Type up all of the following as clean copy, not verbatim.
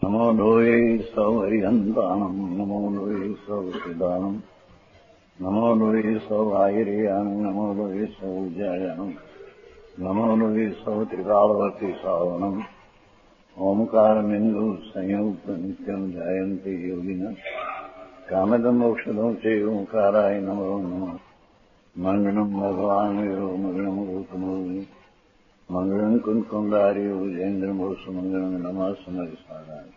નમો લોહે સૌ હરિહંતાણમ નમો લોહે સૌ સિદ્ધાણમ નમો લોહે સૌ આયર્યાણમ નમો લોહે સૌ જયાણમ નમો લોહે સૌ ત્રિકાળવતી સાવણમ ઓમકાર બિંદુ સંયુક્ત નિત્યમ જાયંતિ યોગિના કામદમોક્ષદો છે ઓંકારાય નમો નમઃ મંગળમ ભગવાન વીરો મંગળમ ગૌતમો મંગળમ કુંકુંડાર્યો જૈન્દ્રમોષ મંગળમ નમઃ સમરિસારાય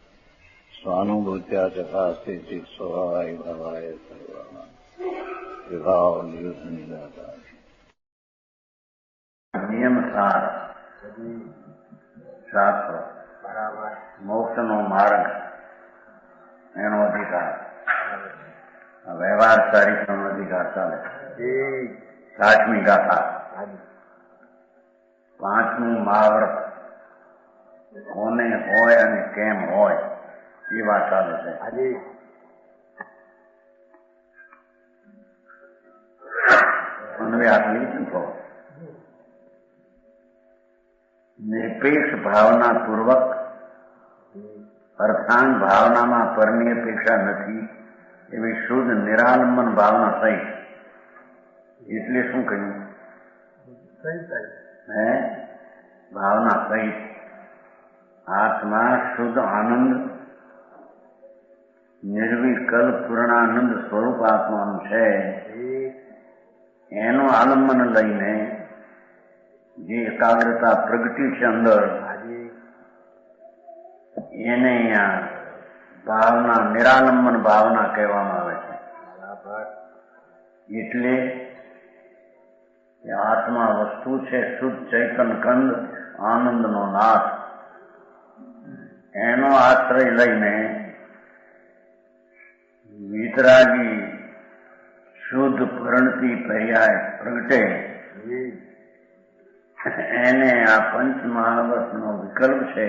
સ્વાનુભૂત્યા ચકાસ્તે ચિત સ્વભાવાય ભાવાય સર્વાના વિભાવ નિયુદ્ધ નિરાકાર નિયમ સાર શાસ્ત્ર બરાબર મોક્ષનો માર્ગ એનો અધિકાર વ્યવહાર ચારિત્રનો અધિકાર ચાલે 8મી ગાથા 5મું મહાવ્રત કોને હોય અને કેમ હોય એ વાત ચાલે છે. નિરપેક્ષ ભાવના પૂર્વક અર્થાંગ ભાવનામાં પરની અપેક્ષા નથી એવી શુદ્ધ નિરાલંબન ભાવના થઈ. એટલે શું કહ્યું? ભાવના સહિત આત્મા શુદ્ધ આનંદ નિર્વિકલ્પ પૂર્ણાનંદ સ્વરૂપ આત્માનું છે. એનું આલંબન લઈને જે એકાગ્રતા પ્રગટી છે અંદર એને અહીંયા ભાવના નિરાલંબન ભાવના કહેવામાં આવે છે. એટલે આત્મા વસ્તુ છે શુદ્ધ ચૈતન કંદ આનંદનો નાથ. એનો આશ્રય લઈને વિતરાગી શુદ્ધ પરણતી પર્યાય પ્રગટે એને આ પંચ મહાવ્રતનો વિકલ્પ છે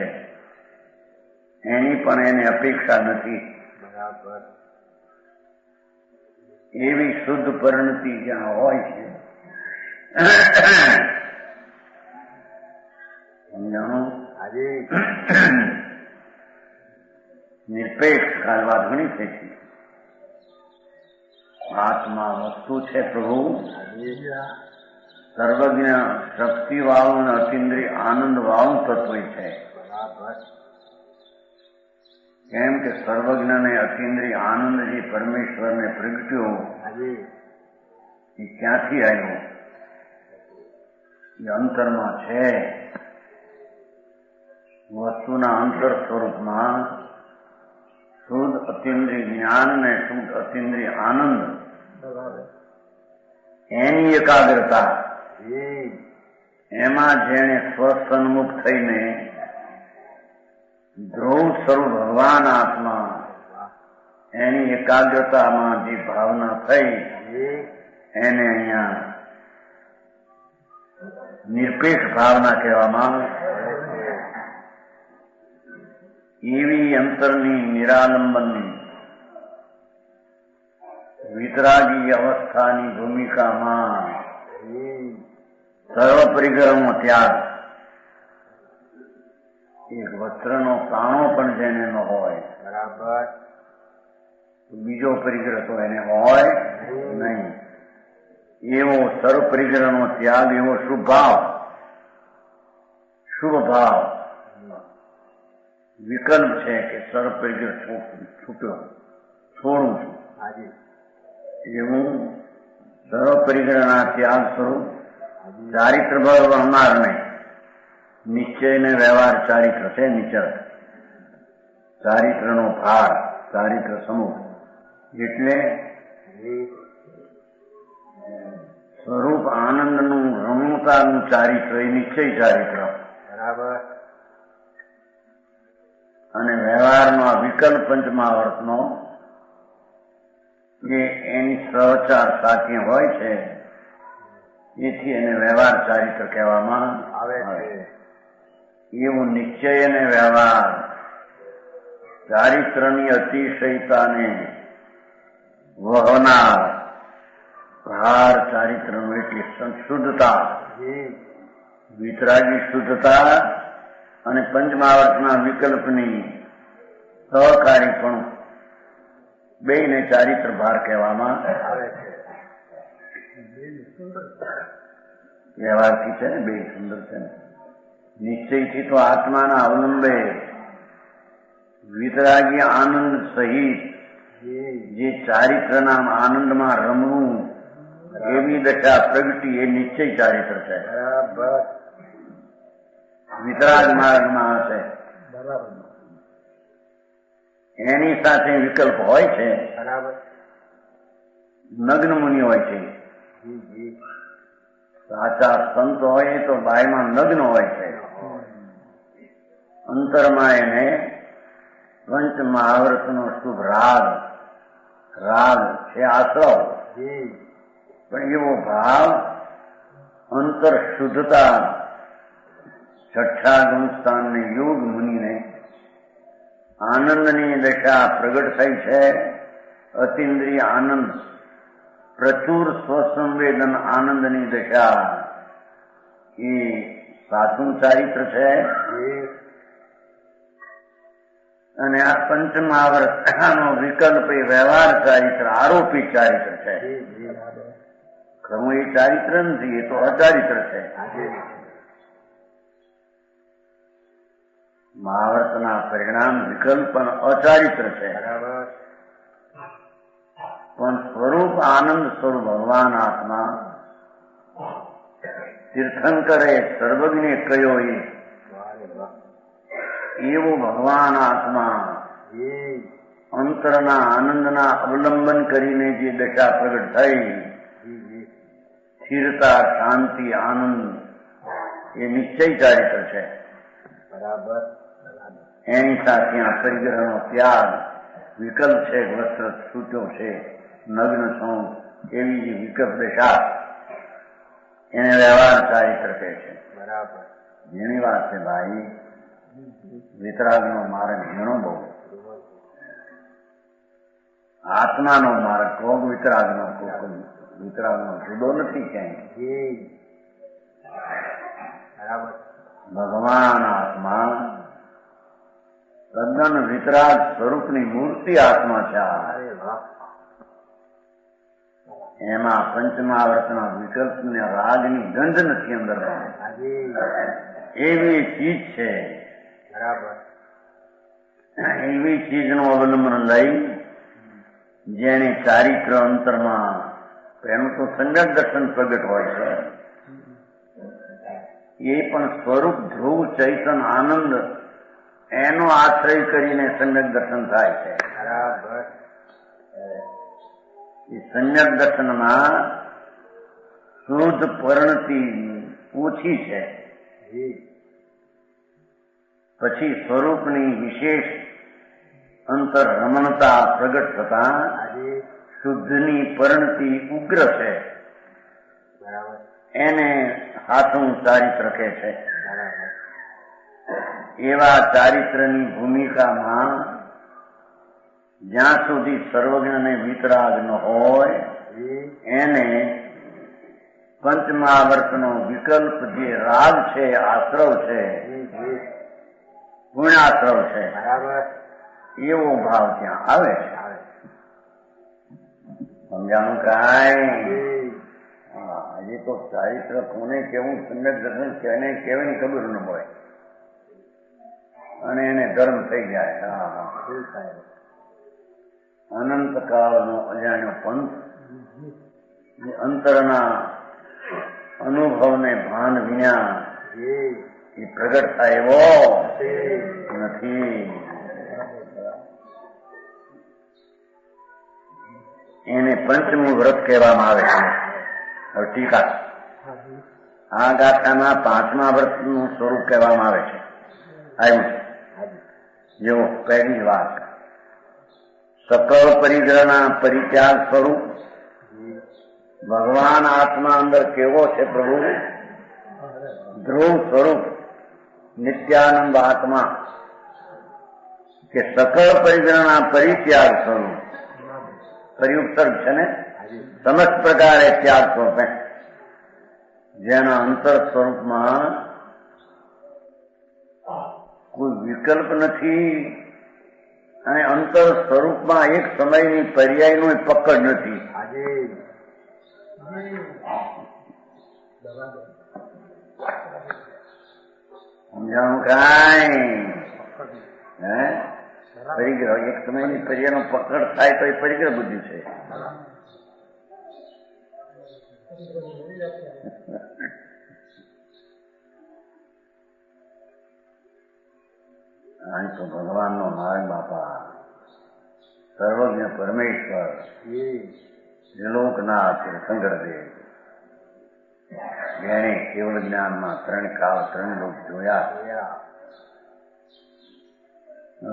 એની પણ એને અપેક્ષા નથી. બરાબર એવી શુદ્ધ પરિણતિ જ્યાં હોય છે સમજાણું? નિરપેક્ષ કાલ વાત ઘણી થઈ છે. આત્મા વસ્તુ છે પ્રભુ સર્વજ્ઞ શક્તિ વાળું અને અતિન્દ્રિય આનંદ વાળું તત્વ છે. કેમ કે સર્વજ્ઞ ને અતિન્દ્રિય આનંદ જે પરમેશ્વરને પ્રગટ્યો એ ક્યાંથી આવ્યો? એ અંતરમાં છે. વસ્તુના અંતર સ્વરૂપમાં શુદ્ધ અતિન્દ્રિય જ્ઞાન ને શુદ્ધ અતિન્દ્રિય આનંદ એની એકાગ્રતા એમાં જેને સ્વસન્મુખ થઈને ધ્રુવ સ્વરૂપ ભગવાન આત્મા એની એકાગ્રતામાં જે ભાવના થઈ એને અહીંયા નિરપેક્ષ ભાવના કહેવામાં આવે. એવી અંતરની નિરાલંબનની વિતરાગી અવસ્થાની ભૂમિકામાં સર્વ પરિગ્રહનો ત્યાગ. એક વસ્ત્રનો કાણો પણ જેને ન હોય બરાબર બીજો પરિગ્રહ તો એને હોય નહીં. એવો સર્વ પરિગ્રહનો ત્યાગ, એવો શુભ ભાવ વિકલ્પ છે કે સર્વ પરિગ્રહ છૂટ્યો છોડું છું. એવું સર્વ પરિગ્રહના ત્યાગ સ્વરૂપ ચારિત્ર ભાવ અમાર નહીં. નિશ્ચય ને વ્યવહાર ચારિત્ર છે. નિચર ચારિત્રનો ભાર, ચારિત્ર સમૂહ એટલે સ્વરૂપ આનંદનું રમણતાનું ચારિત્ર એ નિશ્ચય ચારિત્ર બરાબર. અને વ્યવહારનો આ વિકલ્પ પંચમહાવ્રતનો જે એની સહચાર સાથી હોય છે એથી એને વ્યવહાર ચારિત્ર કહેવામાં આવે છે. એવું નિશ્ચય અને વ્યવહાર ચારિત્રની અતિશયતાને વહનાર ભાર ચારિત્રનું એટલે શુદ્ધતા, વિતરાગી શુદ્ધતા અને પંચમહાવ્રતના વિકલ્પની સહકારીપણું બેયને ચારિત્ર ભાર કહેવામાં આવે છે. વ્યવહારથી છે ને, બે સુંદર છે ને. નિશ્ચયથી તો આત્માના અવલંબે વિતરાગી આનંદ સહિત જે ચારિત્રના આનંદમાં રમવું એવી દશા પ્રગટી એ નિશ્ચય ચારિત્ર છે. વિતરાગ માર્ગમાં હશે એની સાથે વિકલ્પ હોય છે. નગ્ન મુનિ હોય છે. સાચા સંત હોય તો બાયમાં નગ્ન હોય છે. અંતરમાં એને પંચ મહાવ્રતનો શુભ રાગ છે આશ્રવ. પણ એવો ભાવ અંતર શુદ્ધતા છઠ્ઠા ગુણસ્થાનને યોગ મુનિને આનંદની દશા પ્રગટ થઈ છે. અતિન્દ્રિય આનંદ, પ્રચુર સ્વસંવેદન આનંદની દશા એ સાચું ચારિત્ર છે. અને આ પંચમહાવ્રતનો વિકલ્પ એ વ્યવહાર ચારિત્ર, આરોપી ચારિત્ર છે. ખરું એ ચારિત્ર નથી, એ તો અચારિત્ર છે. મહાવ્રતના પરિણામ વિકલ્પ અચારિત્ર છે. પણ સ્વરૂપ આનંદ સ્વરૂપ ભગવાન આત્મા તીર્થંકરે સર્વજ્ઞે કયો એવો ભગવાન આત્મા અંતરના આનંદના અવલંબન કરીને જે દશા પ્રગટ થઈ, સ્થિરતા, શાંતિ, આનંદ એ નિશ્ચય ચારિત્ર છે. એની સાથે આ પરિગ્રહનો ત્યાગ, વિકલ્પ છે, વસ્ત્ર છૂટ્યો છે, નગ્ન છું એવી જે વિકલ્પ દશા એને વ્યવહાર ચારિત્ર કહે છે. જેની વાત છે ભાઈ, વિતરાગનો માર્ગ ઘણો બહુ, આત્માનો માર્ગ કોક વિતરાગનો જુદો નથી ક્યાંય. ભગવાન આત્મા તદ્દન વિતરાગ સ્વરૂપની મૂર્તિ આત્મા છે. એમાં પંચમહાવ્રતના વિકલ્પને રાગની ગંધ નથી અંદર, એવી ચીજ છે. એવી ચીજનું અવલંબન લઈ જેને ચારિત્ર અંતરમાં એનું તો સમ્યક દર્શન પ્રગટ હોય છે. એ પણ સ્વરૂપ ધ્રુવ ચૈતન આનંદ એનો આશ્રય કરીને સમ્યક દર્શન થાય છે. એ સમ્યક દર્શનમાં શુદ્ધ પરિણતિ ઓછી છે. પછી સ્વરૂપની વિશેષ અંતર રમણતા પ્રગટ થતા શુદ્ધની પરિણતિ ઉગ્ર છે. એને હાથું ચારિત્ર કહે છે. એવા ચારિત્રની ભૂમિકામાં જ્યાં સુધી સર્વજ્ઞને વિતરાગ ન હોય એને પંચમહાવ્રતનો વિકલ્પ જે રાગ છે, આશ્રવ છે, ગુણાશ્રવ છે, એવો ભાવ ત્યાં આવે છે. સમજાણું કાંઈ? હજી તો ચારિત્ર કોને કેવું, સમ્યક દર્શન કેને કેવાની ખબર ન હોય અને એને ધર્મ થઈ જાય. અનંત કાળનો અજાણ્યો પંથ અંતરના અનુભવને ભાન વિના એ પ્રગટ થાય એવો નથી. એને પંચમું વ્રત કહેવામાં આવે છે. હવે ટીકા, આ ગાથામાં પાંચમા વ્રતનું સ્વરૂપ કહેવામાં આવે છે. આવ્યું છે જેવો પહેલી જ વાત, સકળ પરિગ્રહના પરિત્યાગ સ્વરૂપ ભગવાન આત્મા અંદર કેવો છે પ્રભુ? ધ્રુવ સ્વરૂપ નિત્યાનંદ આત્મા કે સકળ પરિગ્રહના પરિત્યાગ સ્વરૂપ, પરિઉપસર્ગ છે ને, સમસ્ત પ્રકારે ત્યાગ સ્વરૂપે જેના અંતર સ્વરૂપમાં કોઈ વિકલ્પ નથી અને અંતર સ્વરૂપમાં એક સમયની પર્યાયનો પકડ નથી. સમજાણું કાંઈ? હે પરિગ્રહ એક સમયની પર્યાયનો પકડ થાય તો એ પરિગ્રહ બુદ્ધિ છે. અહીં તો ભગવાનનો નારાયણ બાપા સર્વજ્ઞ પરમેશ્વર ત્રિલોકનાથ તીર્થંકરદેવ જેણે કેવળ જ્ઞાનમાં 3 કાળ 3 લોક જોયા,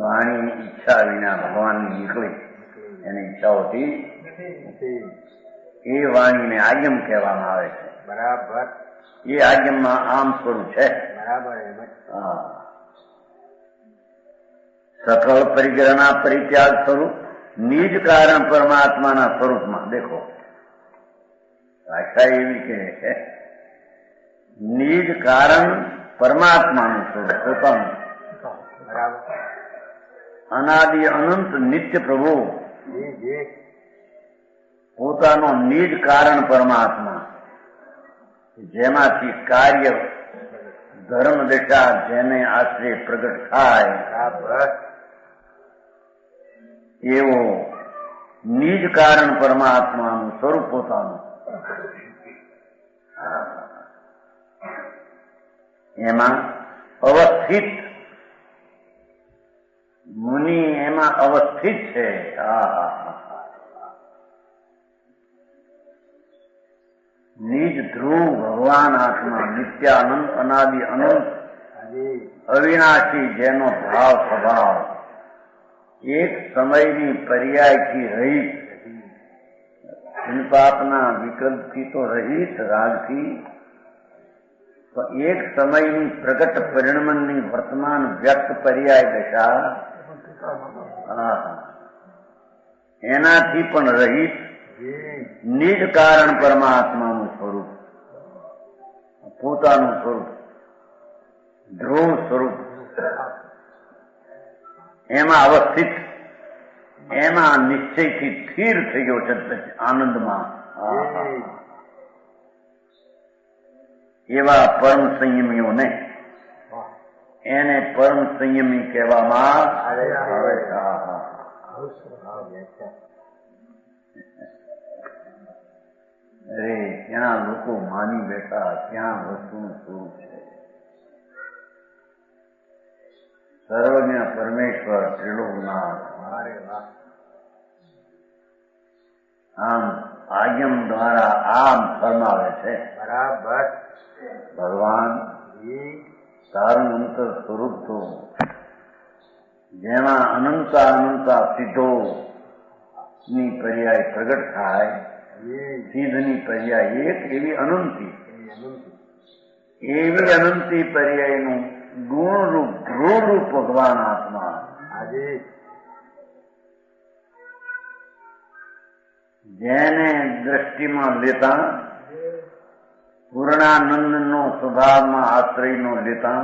વાણીની ઈચ્છા વિના ભગવાનની નીકળી એની ઈચ્છાઓથી એ વાણીને આજ્ઞમ કહેવામાં આવે છે. બરાબર. એ આજ્ઞમમાં આમ સ્વરૂપ છે. બરાબર. હા, સકળ પરિગ્રહના પરિત્યાગ સ્વરૂપ નિજ કારણ પરમાત્માના સ્વરૂપમાં. દેખો ભાષા એવી કે નિજ કારણ પરમાત્માનું સ્વરૂપ પોતાનું. બરાબર. અનાદિ અનંત નિત્ય પ્રભુ પોતાનો નિજ કારણ પરમાત્મા, જેમાંથી કાર્ય ધર્મ દશા જેને આશ્રય પ્રગટ થાય એવો નિજ કારણ પરમાત્માનું સ્વરૂપ પોતાનું. એમાં અવસ્થિત મુનિ એમાં અવસ્થિત છે. નિજ ધ્રુવ ભગવાન આત્મા નિત્યાનંદ અનાદિ અનંત અવિનાશી જેનો ભાવ સ્વભાવ એક સમયની પર્યાયથી રહિત, પાપના વિકલ્પથી તો રહિત, રાગથી એક સમયની પ્રગટ પરિણમનની વર્તમાન વ્યક્ત પર્યાય દશા એનાથી પણ રહિત નિજ કારણ પરમાત્માનું સ્વરૂપ, પોતાનું સ્વરૂપ, ધ્રુવ સ્વરૂપ, એમાં અવસ્થિત, એમાં નિશ્ચયથી સ્થિર થઈ ગયો છે આનંદમાં. એવા પરમ સંયમીઓને એને પરમ સંયમી કહેવામાં આવે. અરે ત્યાં લોકો માની બેઠા ત્યાં વસ્તુનું સ્વરૂપ છે. સર્વજ્ઞ પરમેશ્વર ત્રિલોકનાથ આમ આજ્ઞમ દ્વારા આમ ફરમાવે છે. બરાબર. ભગવાન તારું અંતર સ્વરૂપ તો જેમાં અનંતા સિદ્ધો ની પર્યાય પ્રગટ થાય, સિદ્ધની પર્યાય એક એવી અનંતી પર્યાયનું ગુણરૂપ ધ્રુવરૂપ ભગવાન આત્મા જેને દ્રષ્ટિમાં લેતા પૂર્ણાનંદનો સ્વભાવમાં આશ્રયનો લેતા,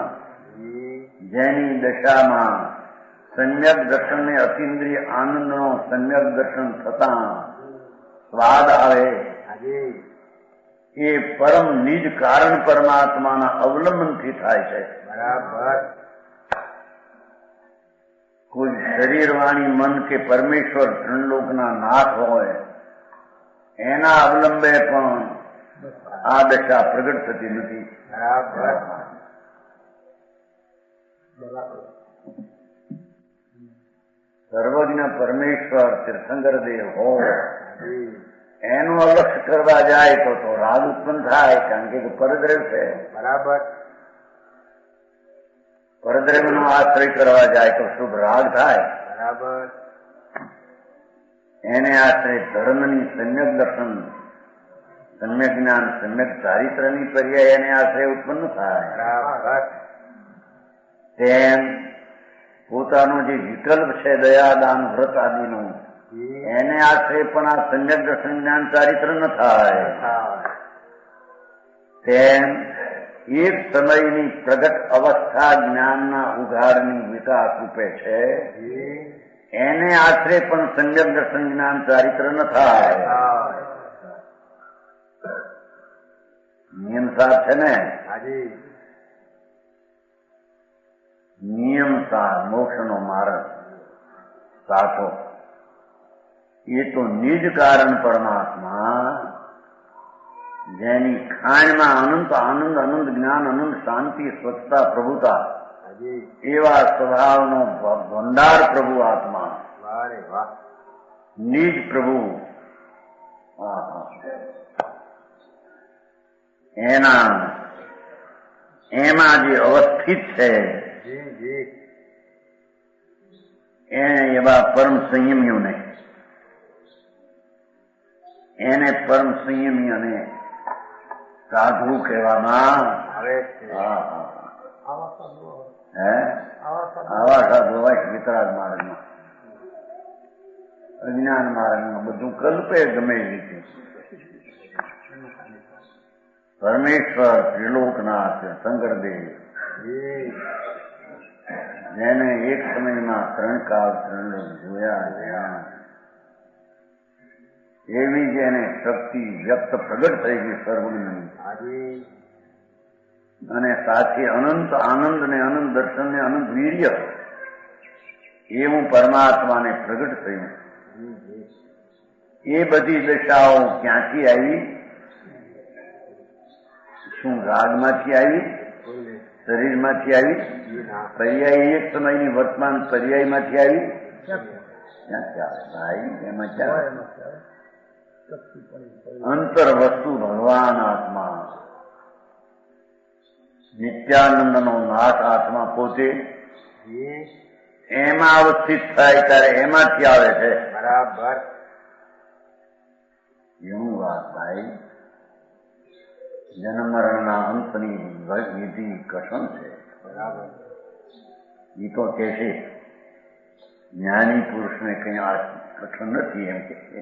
જેની દશામાં સમ્યક દર્શનને અતિન્દ્રિય આનંદનો સમ્યક દર્શન થતા સ્વાદ આવે, એ પરમ નિજ કારણ પરમાત્માના અવલંબનથી થાય છે. બરાબર. કોઈ શરીર, વાણી, મન કે પરમેશ્વર ત્રણલોકના નાથ હોય એના અવલંબે પણ આ દશા પ્રગટ થતી નથી. બરાબર. સર્વજ્ઞ પરમેશ્વર તીર્થંકર દેવ હોય એનું અલક્ષ્ય કરવા જાય તો રાગ ઉત્પન્ન થાય, કારણ કે પરદ્રવ્ય છે. બરાબર. પરદ્રવ્યનો આશ્રય કરવા જાય તો શુભ રાગ થાય. બરાબર. એને આશ્રય ધર્મની સમ્યક દર્શન, સમ્યક જ્ઞાન, સમ્યક ચારિત્રની પર્યાય એને આશ્રય ઉત્પન્ન થાય. બરાબર. તેમ પોતાનો જે વિકલ્પ છે દયા, દાન, વ્રત આદિનું, એને આશ્રય પણ આ સમ્યક દર્શન જ્ઞાન ચારિત્ર ન થાય. તેમ એક સમયની પ્રગટ અવસ્થા જ્ઞાનના ઉઘાડની વિકાસ રૂપે છે, એને આશરે પણ સમ્યક દર્શન જ્ઞાન ચારિત્ર ન થાય. નિયમ સાર છે ને? હાજી. નિયમ સાર મોક્ષનો માર્ગ સાચો એ તો નિજ કારણ પરમાત્મા જેની ખાણમાં અનંત આનંદ, અનંત જ્ઞાન, અનંત શાંતિ, સ્વચ્છતા, પ્રભુતા એવા સ્વભાવનો ભંડાર પ્રભુ આત્મા. વારે વાહ. નિજ પ્રભુ એમાં જે અવસ્થિત છે એને એવા પરમ સંયમીઓને પરમ સંયમીઓને સાધુ કહેવામાં આવે છે. આવા સાધુ હોય વિતરાગ માર્ગમાં, અજ્ઞાન માર્ગમાં બધું કલ્પે ગમે એ રીતે. પરમેશ્વર ત્રિલોકનાથ શંકરદેવ જેને એક સમયમાં 3 કાળ 3 લોક જોયા, એવી જેને શક્તિ વ્યક્ત પ્રગટ થઈ ગઈ સર્વની, અને સાથે અનંત આનંદ ને અનંત દર્શન ને અનંત વીર્ય એવું પરમાત્માને પ્રગટ થયું. એ બધી દશાઓ ક્યાંથી આવી? શું રાગમાંથી આવી? શરીરમાંથી આવી? પર્યાય એક સમયની વર્તમાન પર્યાયમાંથી આવી? ક્યાંથી આવે ભાઈ? એમાં ક્યાં અંતર વસ્તુ ભગવાન આત્મા, નિત્યાનંદનો નાથ આત્મા પોતે એમાં અવસ્થિત થાય ત્યારે એમાંથી આવે છે. બરાબર. એવું વાત ભાઈ. જન્મ મરણના અંતની વિધિ કઠણ છે. બરાબર. એ તો કે છે જ્ઞાની પુરુષને કઈ આ કઠણ નથી એમ કે છે,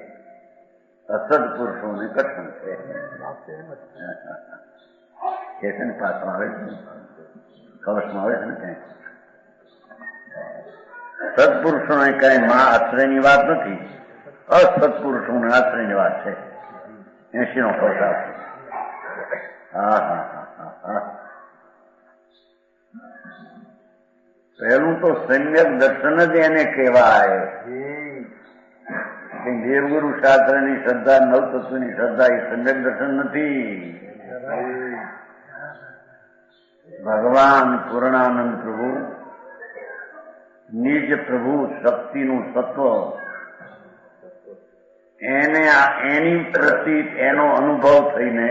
અસદ પુરુષોને કઠણ છે કે છે ને. પાછળ આવે છે, કવચમાં આવે છે ને ક્યાંક. સત્પુરુષોને કઈ માં આશ્રયની વાત નથી, અસત્પુરુષોને આશ્રયની વાત છે. 80નો પ્રસાદ. પહેલું તો સમ્યક દર્શન જ એને કહેવાય. દેવગુરુ શાસ્ત્રની શ્રદ્ધા, નવતત્વની શ્રદ્ધા એ સમ્યક દર્શન નથી. ભગવાન પૂર્ણાનંદ પ્રભુ, નિજ પ્રભુ શક્તિનું તત્વ, એની પ્રતિ એનો અનુભવ થઈને,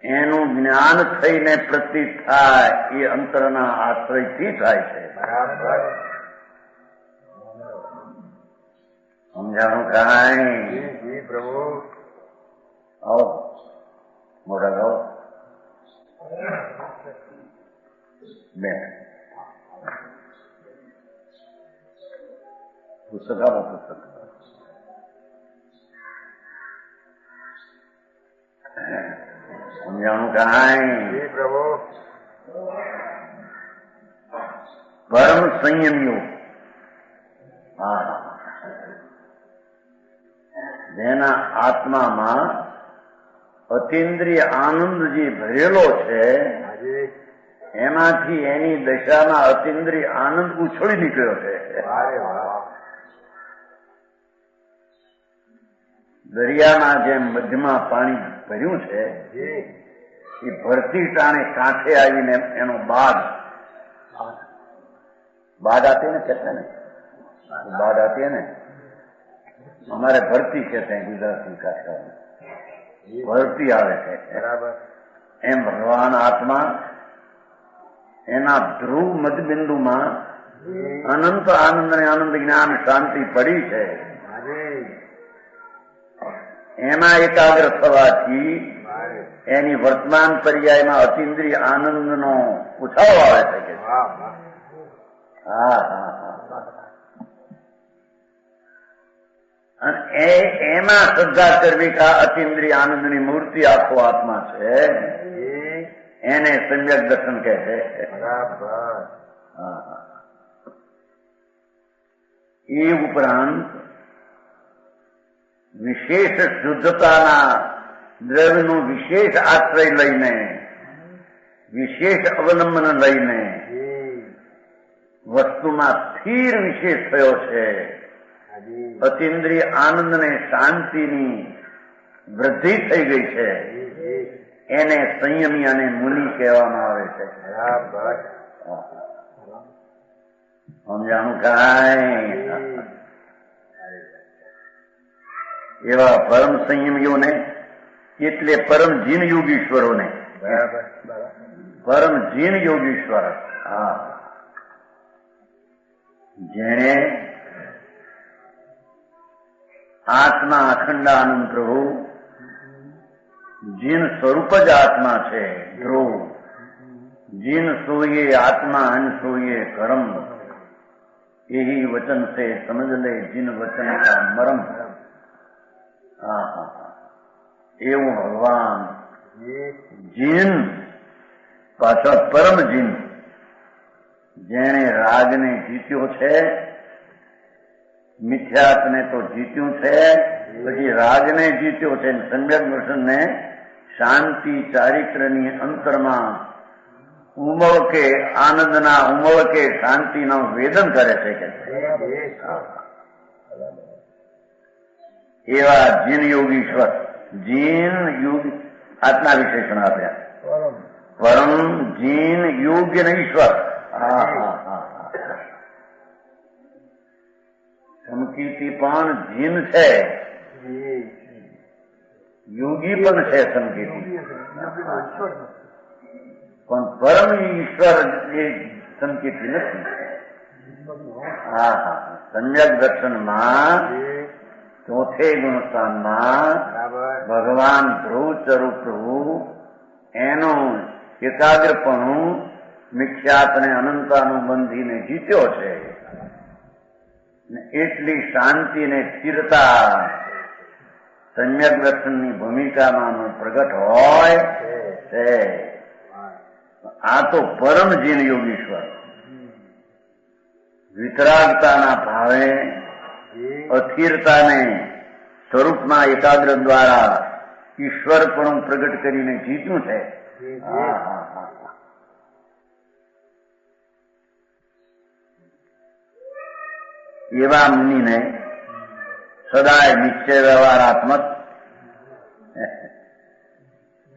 એનું જ્ઞાન થઈને પ્રતીત થાય એ અંતરના આશ્રયથી થાય છે. સમજાણું કાંઈ? પ્રભુ આવો મોટા ગાઓ બે પુસ્તક આપો. પુસ્તક સમજાણું કાંઈ? પ્રભુ પરમ સંયમીઓ જેના આત્મામાં અતિન્દ્રિય આનંદ જે ભરેલો છે, એમાંથી એની દશામાં અતિન્દ્રિય આનંદ ઉછળી નીકળ્યો છે. દરિયામાં જેમ મધ્યમાં પાણી ભર્યું છે, એ ભરતી ટાણે કાંઠે આવીને એનો બાદ આતી ને કહેતા ને, બાદ આતી ને, અમારે ભરતી કહેતા ગુજરાતી કાઠિયાવાડ ભરતી આવે છે. બરાબર. એમ ભગવાન આત્મા એના ધ્રુવ મધબિંદુમાં અનંત આનંદ અને આનંદ જ્ઞાન શાંતિ પડી છે. એમાં એકાગ્ર થવાથી એની વર્તમાન પર્યાયમાં અતિન્દ્રિય આનંદનો ઉછાળો આવે છે. અને એમાં શ્રદ્ધા કરવી કે અતિન્દ્રિય આનંદની મૂર્તિ આખો આત્મા છે, એને સમ્યક દર્શન કહે છે. એ ઉપરાંત વિશેષ શુદ્ધતાના દ્રવ્યનું વિશેષ આશ્રય લઈને, વિશેષ અવલંબન લઈને વસ્તુમાં સ્થિર વિશેષ થયો છે. અતિન્દ્રિય આનંદ ને શાંતિની વૃદ્ધિ થઈ ગઈ છે. એને સંયમી અને મુનિ કહેવામાં આવે છે. સમજાણું કાંઈ? એવા પરમ સંયમીઓને એટલે પરમ જીન યોગીશ્વરોને, પરમ જીન યોગીશ્વર, જેણે આત્મા અખંડ આનંદ પ્રભુ જીન સ્વરૂપ જ આત્મા છે. ધ્રુવ જીન સોઈએ આત્મા અન સોઈએ કર્મ, यही वचन से समझ ले जिन वचन का मरम. એવું ભગવાન જીન પાછો પરમ જીન, જેણે રાગને જીત્યો છે, મિથ્યાત્વને તો જીત્યું છે, પછી રાગને જીત્યો છે, સમ્યક દર્શનને શાંતિ ચારિત્રની અંતરમાં ઉમળકે આનંદના ઉમળકે શાંતિનું વેદન કરે છે કે એવા જીન યોગીશ્વર, જીન યોગ આત્મા વિશેષણ આપ્યા. પરમ જીન યોગ્ય ને ઈશ્વર. સમકીર્તિ પણ જીન છે, યોગી પણ છે સમકીર્તિ, પણ પરમ ઈશ્વર એ સંકેતી નથી. સમ્યક દર્શનમાં ચોથે ગુણસ્થાનમાં ભગવાન ધ્રુવ સ્વરૂપ પ્રભુ એનું એકાગ્રપણું મિથ્યાત્વને અનંતાનું બંધીને જીત્યો છે. એટલી શાંતિ ને સ્થિરતા સમ્યક દર્શનની ભૂમિકામાં પ્રગટ હોય છે. આ તો પરમ જીન યોગીશ્વર વિતરાગતાના ભાવે અસ્થિરતાને સ્વરૂપના એકાગ્ર દ્વારા ઈશ્વર પણ પ્રગટ કરીને જીત્યું છે. એવા મુનિને સદાય નિશ્ચય વ્યવહારાત્મક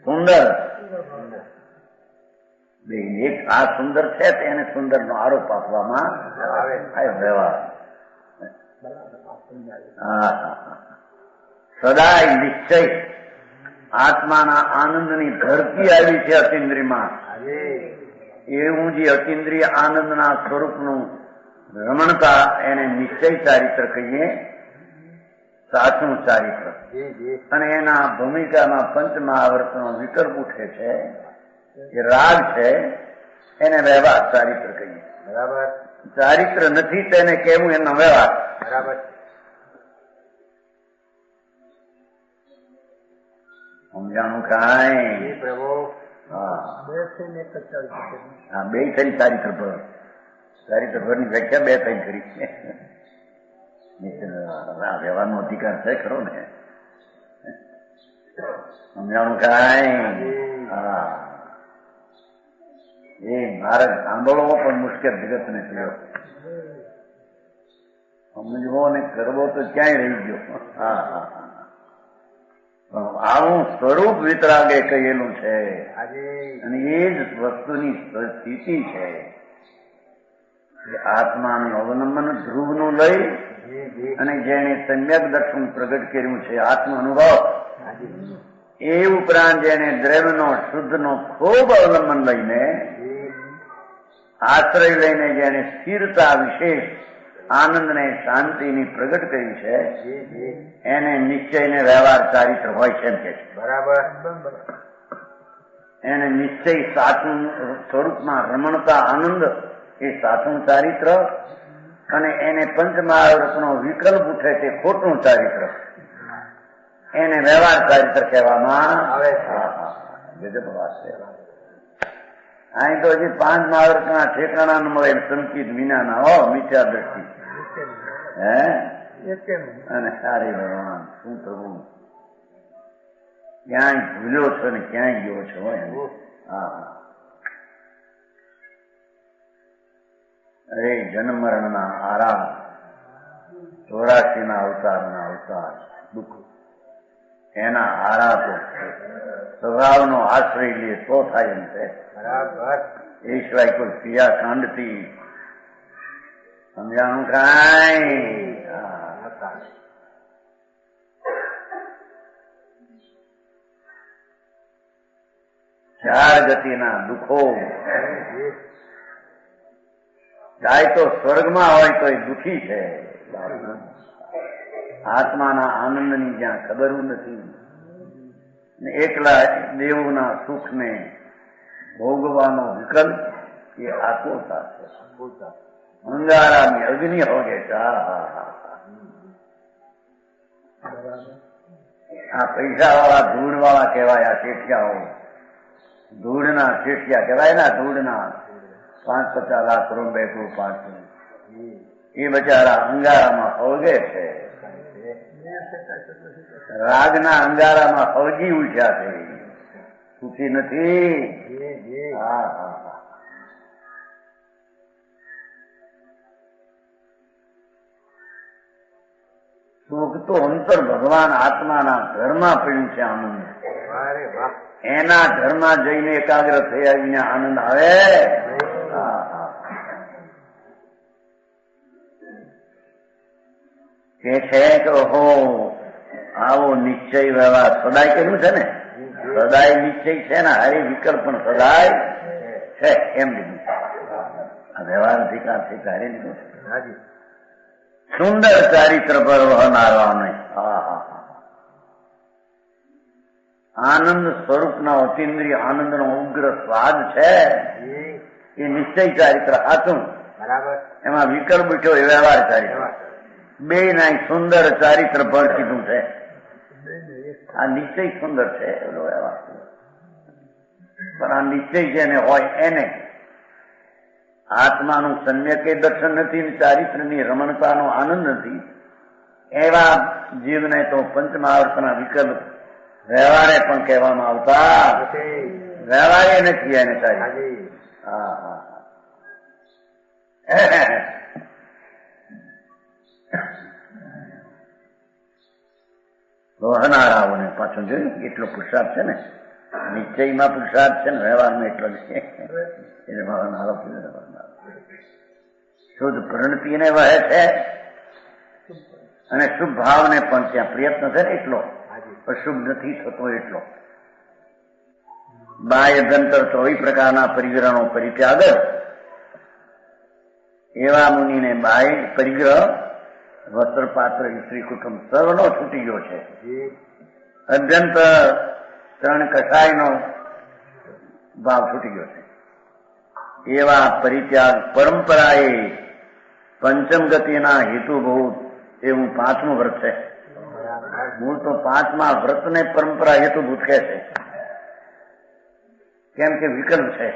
સુંદર, એક આ સુંદર છે તેને સુંદર નો આરોપ આપવામાં આવ્યો. વ્યવહાર સદાય નિશ્ચય આત્માના આનંદની ધરતી આવી છે અતિન્દ્રિયમાં. એવું જે અતિન્દ્રિય આનંદના સ્વરૂપનું રમણતા એને નિશ્ચય ચારિત્ર કહીએ, સાચું ચારિત્ર. અને એના ભૂમિકામાં પંચમહાવર્તનો વિકલ્પ ઉઠે છે, એ રાગ છે, એને વ્યવહાર ચારિત્ર કહીએ. બરાબર. ચારિત્ર નથી તેને કેવું એનો વ્યવહાર. બરાબર. સમજાણું કાંઈ? પ્રભુ. બે થઈને ચારિત્ર ભર, ચારિત્ર ભરની વ્યાખ્યા બે થઈ કરી. વ્યવહારનો અધિકાર છે ખરો ને? સમજાણું કાંઈ? એ મારે સાંભળવો પણ મુશ્કેલ જગતને થયો, સમજવો ને કરવો તો ક્યાંય રહી ગયો. આવું સ્વરૂપ વિતરાગે કહેલું છે, અને એ જ વસ્તુની સ્થિતિ છે. આત્માનું અવલંબન ધ્રુવનું લઈ અને જેને સમ્યક દર્શન પ્રગટ કર્યું છે આત્મ અનુભવ, એ ઉપરાંત જેને દ્રવ્યનો શુદ્ધનો ખૂબ અવલંબન લઈને આશ્રય લઈને જેને સ્થિરતા વિશેષ આનંદને શાંતિની પ્રગટ કરી છે, એને નિશ્ચયને વ્યવહાર ચારિત્ર હોય છે એમ કે છે. બરાબર. એને નિશ્ચય સાચું સ્વરૂપમાં રમણતા આનંદ એ સાચું ચારિત્ર, અને એને પંચમહાવૃતનો વિકલ્પ ઉઠે તે ખોટું ચારિત્ર, એને વ્યવહાર ચારિત્ર કહેવામાં આવે છે. ગજબ વાત છે. અહીં તો હજી 5 મહાવૃતના ઠેકાણા ન મળે સંકિત વિનાના હો મિથ્યા દ્રષ્ટિ. હે એકેનું. અને સારી ભગવાન શું પ્રભુ ક્યાંય ભૂલ્યો છો ને ક્યાંય ગયો છો એમ. હા હા. અરે જન્મ મરણના આરામ, 84ના અવતારના અવતાર દુઃખ, એના આરા તો સ્વભાવનો આશ્રય લે તો થાય એમ છે. બરાબર. એ સિવાય કોઈ ક્રિયાકાંડથી સમજાણું કાંઈ. ચાર ગતિના દુઃખો જાય તો સ્વર્ગમાં હોય તો એ દુઃખી છે. આત્માના આનંદની જ્યાં ખબર નથી ને એકલા દેવોના સુખને ભોગવાનો વિકલ્પ એ આકુરતા છે. અંગારાની અગ્નિ હોગે છે. આ પૈસા વાળા ધૂળ વાળા કહેવાય. આ શેઠિયાઓ ધૂળના શેઠિયા કહેવાય ને. ધૂળના 5-50 લાખ રૂમ બેઠું પાછું એ બચારા અંગારામાં ફળગે છે. રાગના અંગારામાં ફળગી ઉઠ્યા છે. સુખી નથી. હા હા હા. સુખ તો અંતર ભગવાન આત્માના ઘરમાં પડ્યું છે. આનંદ એના ઘરમાં જઈને એકાગ્ર થઈ આવીને આનંદ આવે. કે છે કે ઓહો આવો નિશ્ચય વ્યવહાર સદાય કેવું છે ને. સદાય નિશ્ચય છે ને. હરે વિકલ્પ પણ સદાય છે એમ લીધું. આ વ્યવહાર અધિકાર છે કે હરે લીધું છે. સુંદર ચારિત્ર પર વહનારો નહીં. આનંદ સ્વરૂપના અતિન્દ્રિય આનંદનો ઉગ્ર સ્વાદ છે એ નિશ્ચય ચારિત્ર સાચું. એમાં વિકલ્પ ઉઠ્યો એ વ્યવહાર ચારિત્ર. બે ના સુંદર ચારિત્ર પર કીધું છે. આ નિશ્ચય સુંદર છે એનો વ્યવહાર. પણ આ નિશ્ચય જેને હોય એને આત્માનું સમ્યકે દર્શન નથી, ચારિત્રની રમણતાનો આનંદ નથી. એવા જીવને તો પંચમહાવર્તના વિકલ્પ વ્યવહારે પણ કહેવામાં આવતા. વ્યવહારે નથી એને સારી. હા હા. વહનારાઓને પાછું જોયું એટલો પુરુષાર્થ છે ને. નિશ્ચયમાં પુરુષાર્થ છે ને વ્યવહારમાં એટલો જ છે. એટલે વહનારો શુદ્ધ પરિણતિને વહે છે અને શુભ ભાવને પણ ત્યાં પ્રયત્ન છે ને એટલો. અશુભ નથી થતો એટલો. બાહ્ય અભ્યંતર 24 પ્રકારના પરિગ્રહનો પરિત્યાગ. એવા મુનિને બાહ્ય પરિગ્રહ, વસ્ત્ર, પાત્ર, સ્ત્રી, કુટુંબ સર્વનો છૂટી ગયો છે. અભ્યંતર 3 કસાયનો ભાવ છૂટી ગયો છે. એવા પરિત્યાગ પરંપરાએ પંચમ ગતિના હેતુભૂત એવું 5મું વ્રત છે. મૂળ તો 5મા વ્રતને પરંપરા હેતુભૂત કહે છે. કેમ કે વિકલ્પ છે.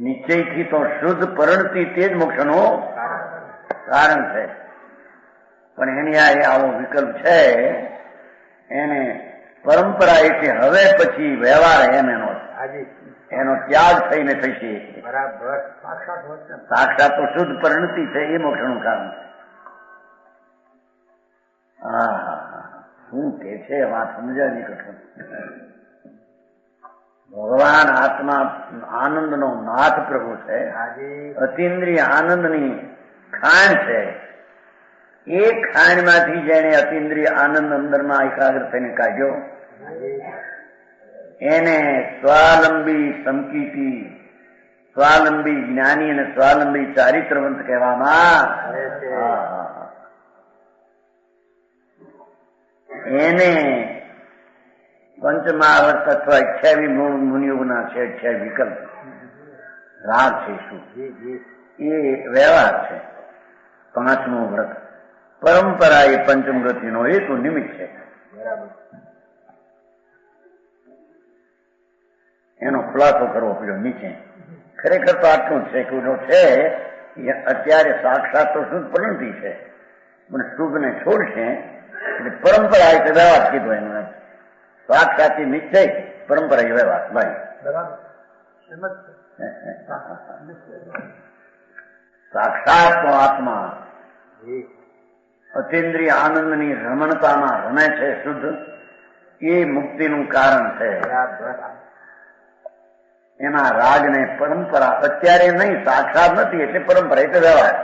નિશ્ચયથી તો શુદ્ધ પરિણતિ તે જ મોક્ષનું કારણ છે. પણ એની આ આવો વિકલ્પ છે એને પરંપરા એટલે હવે પછી વ્યવહાર એમ એનો ત્યાગ થઈને થશે. સાક્ષાત તો શુદ્ધ પરિણતિ છે એ મોક્ષનું કારણ છે. હા શું કે છે વાત સમજાવી કઠોર. ભગવાન આત્મા આનંદનો નાથ પ્રભુ છે. અતિન્દ્રિય આનંદની ખાણ છે. એ ખાણમાંથી જેને અતિન્દ્રિય આનંદ અંદરમાં એકાગ્ર થઈને કાઢ્યો એને સ્વાવલંબી સમકીતી, સ્વાવલંબી જ્ઞાની અને સ્વાવલંબી ચારિત્રવંત કહેવામાં. એને પંચમહાવર્ત અથવા 28 મુનિઓના છે. 28 વિકલ્પ રાગ છે. શું એ વ્યવહાર છે. 5મું વ્રત પરંપરા એ પંચમ ગતિનો હેતુ નિમિત્ત છે. એનો ખુલાસો કરવો પડ્યો નીચે. ખરેખર તો આટલું છે કે છે અત્યારે સાક્ષાત તો શુદ્ધ પરિણતિ છે, પણ શુભને છોડશે એટલે પરંપરા એટલે વ્યવહાર કીધો એનો સાક્ષાતી નિશ્ચય પરંપરા વ્યવહાર ભાઈ સાક્ષાત તો આત્મા અતિન્દ્રિય આનંદની રમણતામાં રમે છે શુદ્ધ, એ મુક્તિનું કારણ છે. એના રાજને પરંપરા અત્યારે નહીં, સાક્ષાત નથી એટલે પરંપરા એટલે વ્યવહાર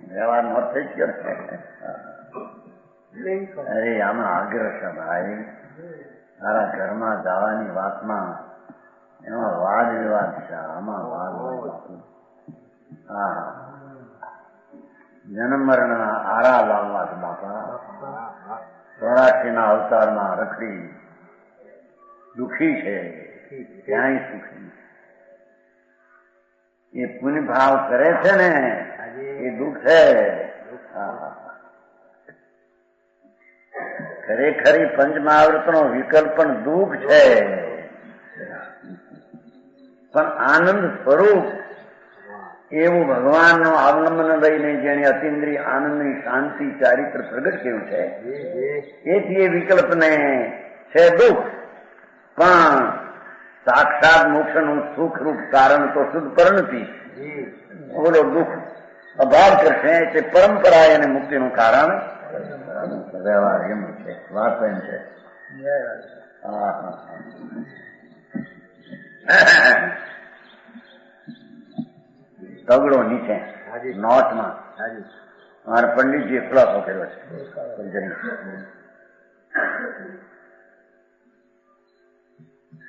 વ્યવહાર નો થઈ ગયો. અરે આમાં આગ્રહ છે ભાઈ, તારા ઘરમાં જવાની વાતમાં એમાં વાદ વિવાદ છે. આમાં વાદ હા જન્મ મરણ આરા લાવવા છે બાપા. 84 ના અવતારમાં રખડી દુઃખી છે, ક્યાંય સુખી. એ પુણ્ય ભાવ કરે છે ને એ દુઃખ છે. ખરેખરી પંચમહાવૃતનો વિકલ્પ પણ દુઃખ છે, પણ આનંદ સ્વરૂપ એવું ભગવાનનો અવલંબન લઈને જેને અતિન્દ્રિય આનંદની શાંતિ ચારિત્ર પ્રગટ કર્યું છે, એથી એ વિકલ્પને છે દુઃખ. પણ સાક્ષાત મોક્ષનું સુખરૂપ કારણ તો શુદ્ધ પરિણતિ, બોલો દુઃખ અભાવ કરશે એટલે પરંપરા એને મુક્તિનું કારણ વ્યવહાર એમ છે. વાત એમ છે. તગડો નીચે નોટમાં મારા પંડિતજીએ ખુલાસો કર્યો છે.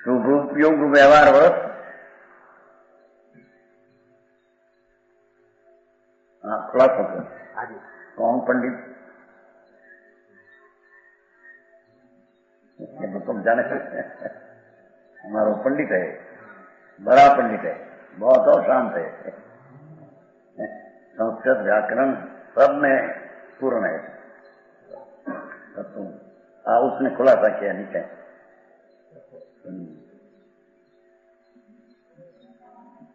શુભ ઉપયોગ વ્યવહાર વર્ત ખુલાસો કર્યો. कौन पंडित? तुम जाने सकते हैं, हमारा पंडित है, बड़ा पंडित है, बहुत और शांत है, संस्कृत व्याकरण सब में पूर्ण है. उसने खुलासा किया नीचे.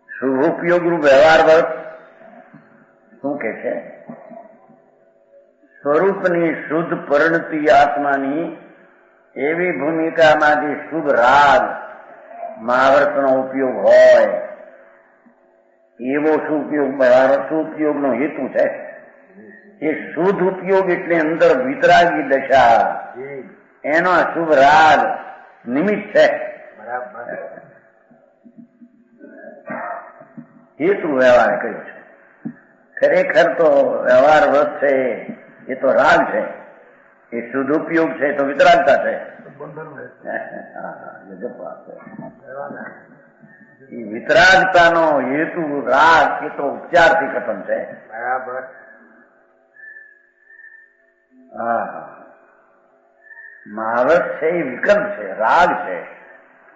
શુભ ઉપયોગ રૂપ વ્યવહાર વર્ત શું કે છે? સ્વરૂપની શુદ્ધ પરિણતિ આત્માની એવી ભૂમિકામાં જે શુભ રાગ મહાવર્તનો ઉપયોગ હોય એવો સુપયોગનો હેતુ છે. એ શુદ્ધ ઉપયોગ એટલે અંદર વિતરાગી દશા, એનો શુભ રાગ નિમિત્ત છે. હેતુ વ્યવહાર કર્યો છે. ખરેખર તો વ્યવહાર વ્રત છે એ તો રાગ છે, એ શુદ્ધ ઉપયોગ છે તો વિતરાગતા છે. એ વિતરાગતાનો હેતુ રાગ એ તો ઉપચારથી ખતમ છે. બરાબર. મહાવત છે એ વિકલ્પ છે, રાગ છે,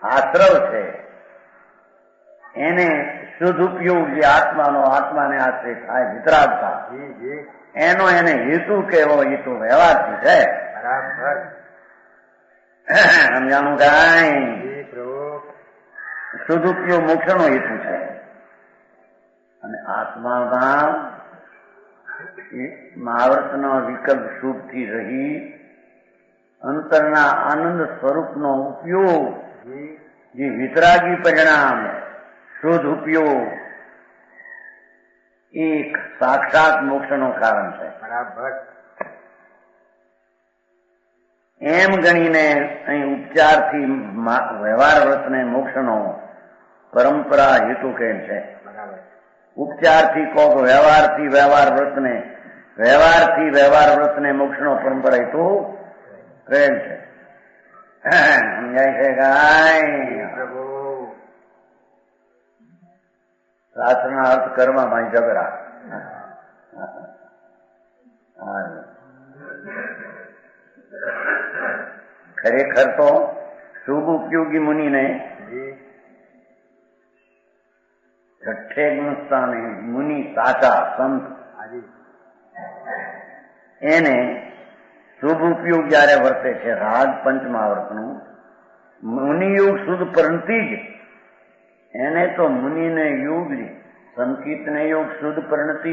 આશ્રવ છે. એને શુદ્ધ ઉપયોગ જે આત્માને આશ્રય થાય વિતરાગતા, એનો એને હેતુ કેવો એ તો વ્યવહારથી છે. બરાબર. સમજાણું કાંઈ? શુદ્ધ ઉપયોગ મોક્ષનો હેતુ છે. અને આત્મામાં મહાવર્તનો વિકલ્પ શુભથી રહી અંતરના આનંદ સ્વરૂપનો ઉપયોગ જે વિતરાગી પરિણામ શુદ્ધ ઉપયોગ એ સાક્ષાત મોક્ષનું કારણ છે. બરાબર. એમ ગણીને અહીં ઉપચારથી વ્યવહાર વ્રતને મોક્ષનો પરંપરા હેતુ કહેલ છે. બરાબર. ઉપચારથી કોક વ્યવહારથી વ્યવહાર વ્રતને મોક્ષનો પરંપરા હેતુ કહેલ છે. સમજાય છે કાંઈ? શાસ્ત્રના અર્થ કરવામાં ઝઘડા. ખરેખર તો શુભ ઉપયોગી મુનિને છઠ્ઠે ગુણસ્થાને મુનિ સાચા સંત એને શુભ ઉપયોગ જયારે વર્તે છે રાગ પંચમહાવર્તનું, મુનિ મુનિ યોગ શુદ્ધ પરિણતિ જ એને તો મુનિને યોગ સંકિતને યોગ શુદ્ધ પરિણતિ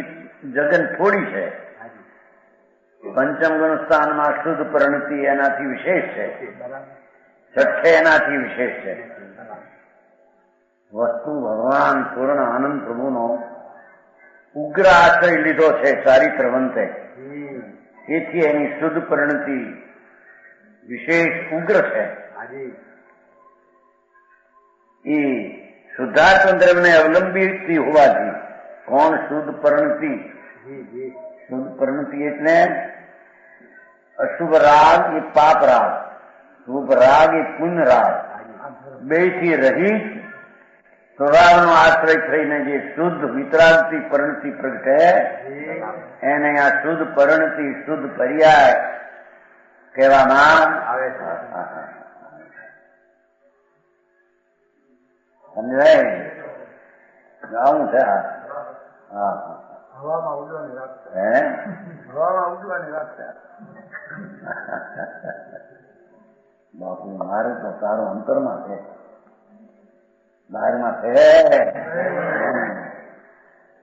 જગન થોડી છે. પંચમ ગુણ સ્થાનમાં શુદ્ધ પરિણતિ એનાથી વિશેષ છે. છઠ્ઠે એનાથી વિશેષ છે. વસ્તુ ભગવાન પૂર્ણ આનંદ પ્રભુનો ઉગ્ર આશ્રય લીધો છે ચારિત્રવંતે, તેથી એની શુદ્ધ પરિણતિ વિશેષ ઉગ્ર છે. એ શુદ્ધાત્મદ્રવ્યને અવલંબી હોવાથી કોણ શુદ્ધ પરિણતિ? શુદ્ધ પરિણતિ એટલે અશુભ રાગ એ પાપ રાગ, શુભ રાગ એ પુણ્ય રાગ, બે થી રહિત સ્વભાવનો આશ્રય થઈને જે શુદ્ધ વિતરાગથી પરિણતિ પ્રગટે એને આ શુદ્ધ પરિણતિ શુદ્ધ પર્યાય કહેવામાં આવે છે. સમજાય? આવું છે. હા, હવામાં ઉડવાની વાત છે. હે, હવામાં ઉડવાની વાત છે. બાપુ મારે તો તારો અંતરમાં છે, બહારમાં છે.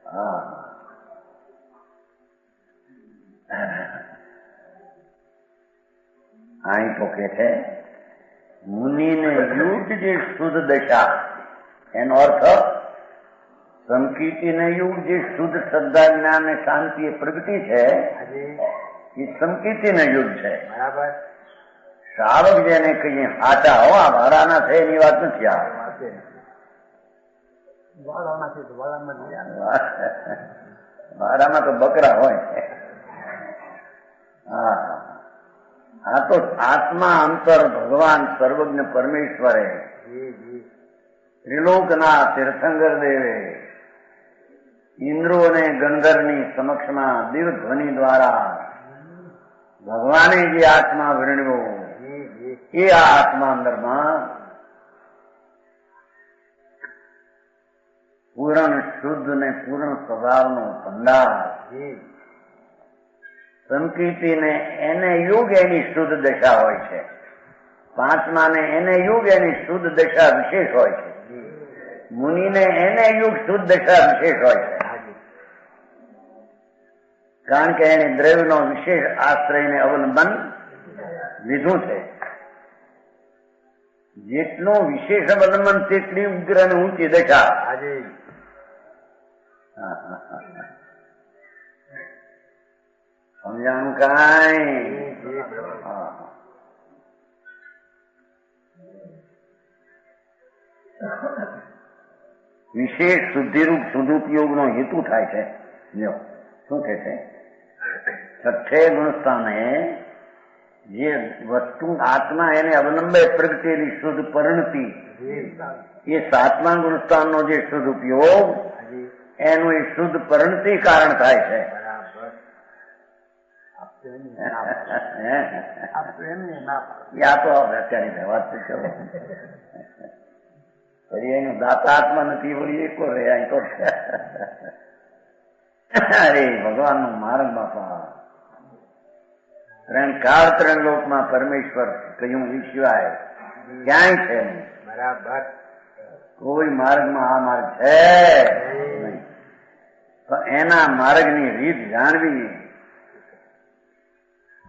હા, અહીં તો કે છે મુનિને યુગ જે શુદ્ધ દશા, એનો અર્થ સંકિતિને યુગ જે શુદ્ધ શ્રદ્ધા જ્ઞાન ને શાંતિ એ પ્રગતિ છે એ સંકિતિને યુગ છે. બરાબર. શ્રાવક જેને કહીએ સાચા હો, આ ભાડાના છે એની વાત નથી. આ ભાડામાં તો બકરા હોય. હા, આ તો આત્મા અંતર ભગવાન સર્વજ્ઞ પરમેશ્વરે ત્રિલોકના તીર્થંકર દેવે ઇન્દ્રો અને ગંધર્વની સમક્ષમાં દિવ્ય ધ્વનિ દ્વારા ભગવાને જે આત્મા વર્ણ્યો એ આ આત્મા અંદરમાં પૂર્ણ શુદ્ધ ને પૂર્ણ સ્વભાવનો ભંડાર. સંકિતિને એને યુગ એની શુદ્ધ દશા હોય છે, પાંચમાને એને યુગ એની શુદ્ધ દશા વિશેષ હોય છે, મુનિને એને યુગ શુદ્ધ દશા વિશેષ હોય છે. કારણ કે એને દ્રવ્યનો વિશેષ આશ્રયને અવલંબન લીધું છે. જેટલું વિશેષ અવલંબન તેટલી ઉગ્ર અને ઊંચી દશા. સમજાણું કાંઈ? વિશેષ શુદ્ધિરૂપ સદુપયોગનો હેતુ થાય છે. જો શું કે છે, છઠ્ઠે ગુણસ્થાને જે વસ્તુ આત્મા એને અવલંબે પ્રગટેલી શુદ્ધ પરિણતિ એ સાતમા ગુણસ્થાનનો જે શુદ્ધ ઉપયોગ એનું એ શુદ્ધ પરિણતિ કારણ થાય છે. યા તો અત્યારે વાત કરો પછી એનું દાતા આત્મા નથી વળી એકો રે અહીં તો. અરે ભગવાન નો માર્ગ બાપા, ત્રણ કાળ ત્રણ લોકમાં પરમેશ્વર કહ્યું એ સિવાય ક્યાંય છે નહીં. બરાબર. કોઈ માર્ગમાં આ માર્ગ છે નહીં. તો એના માર્ગની રીત જાણવી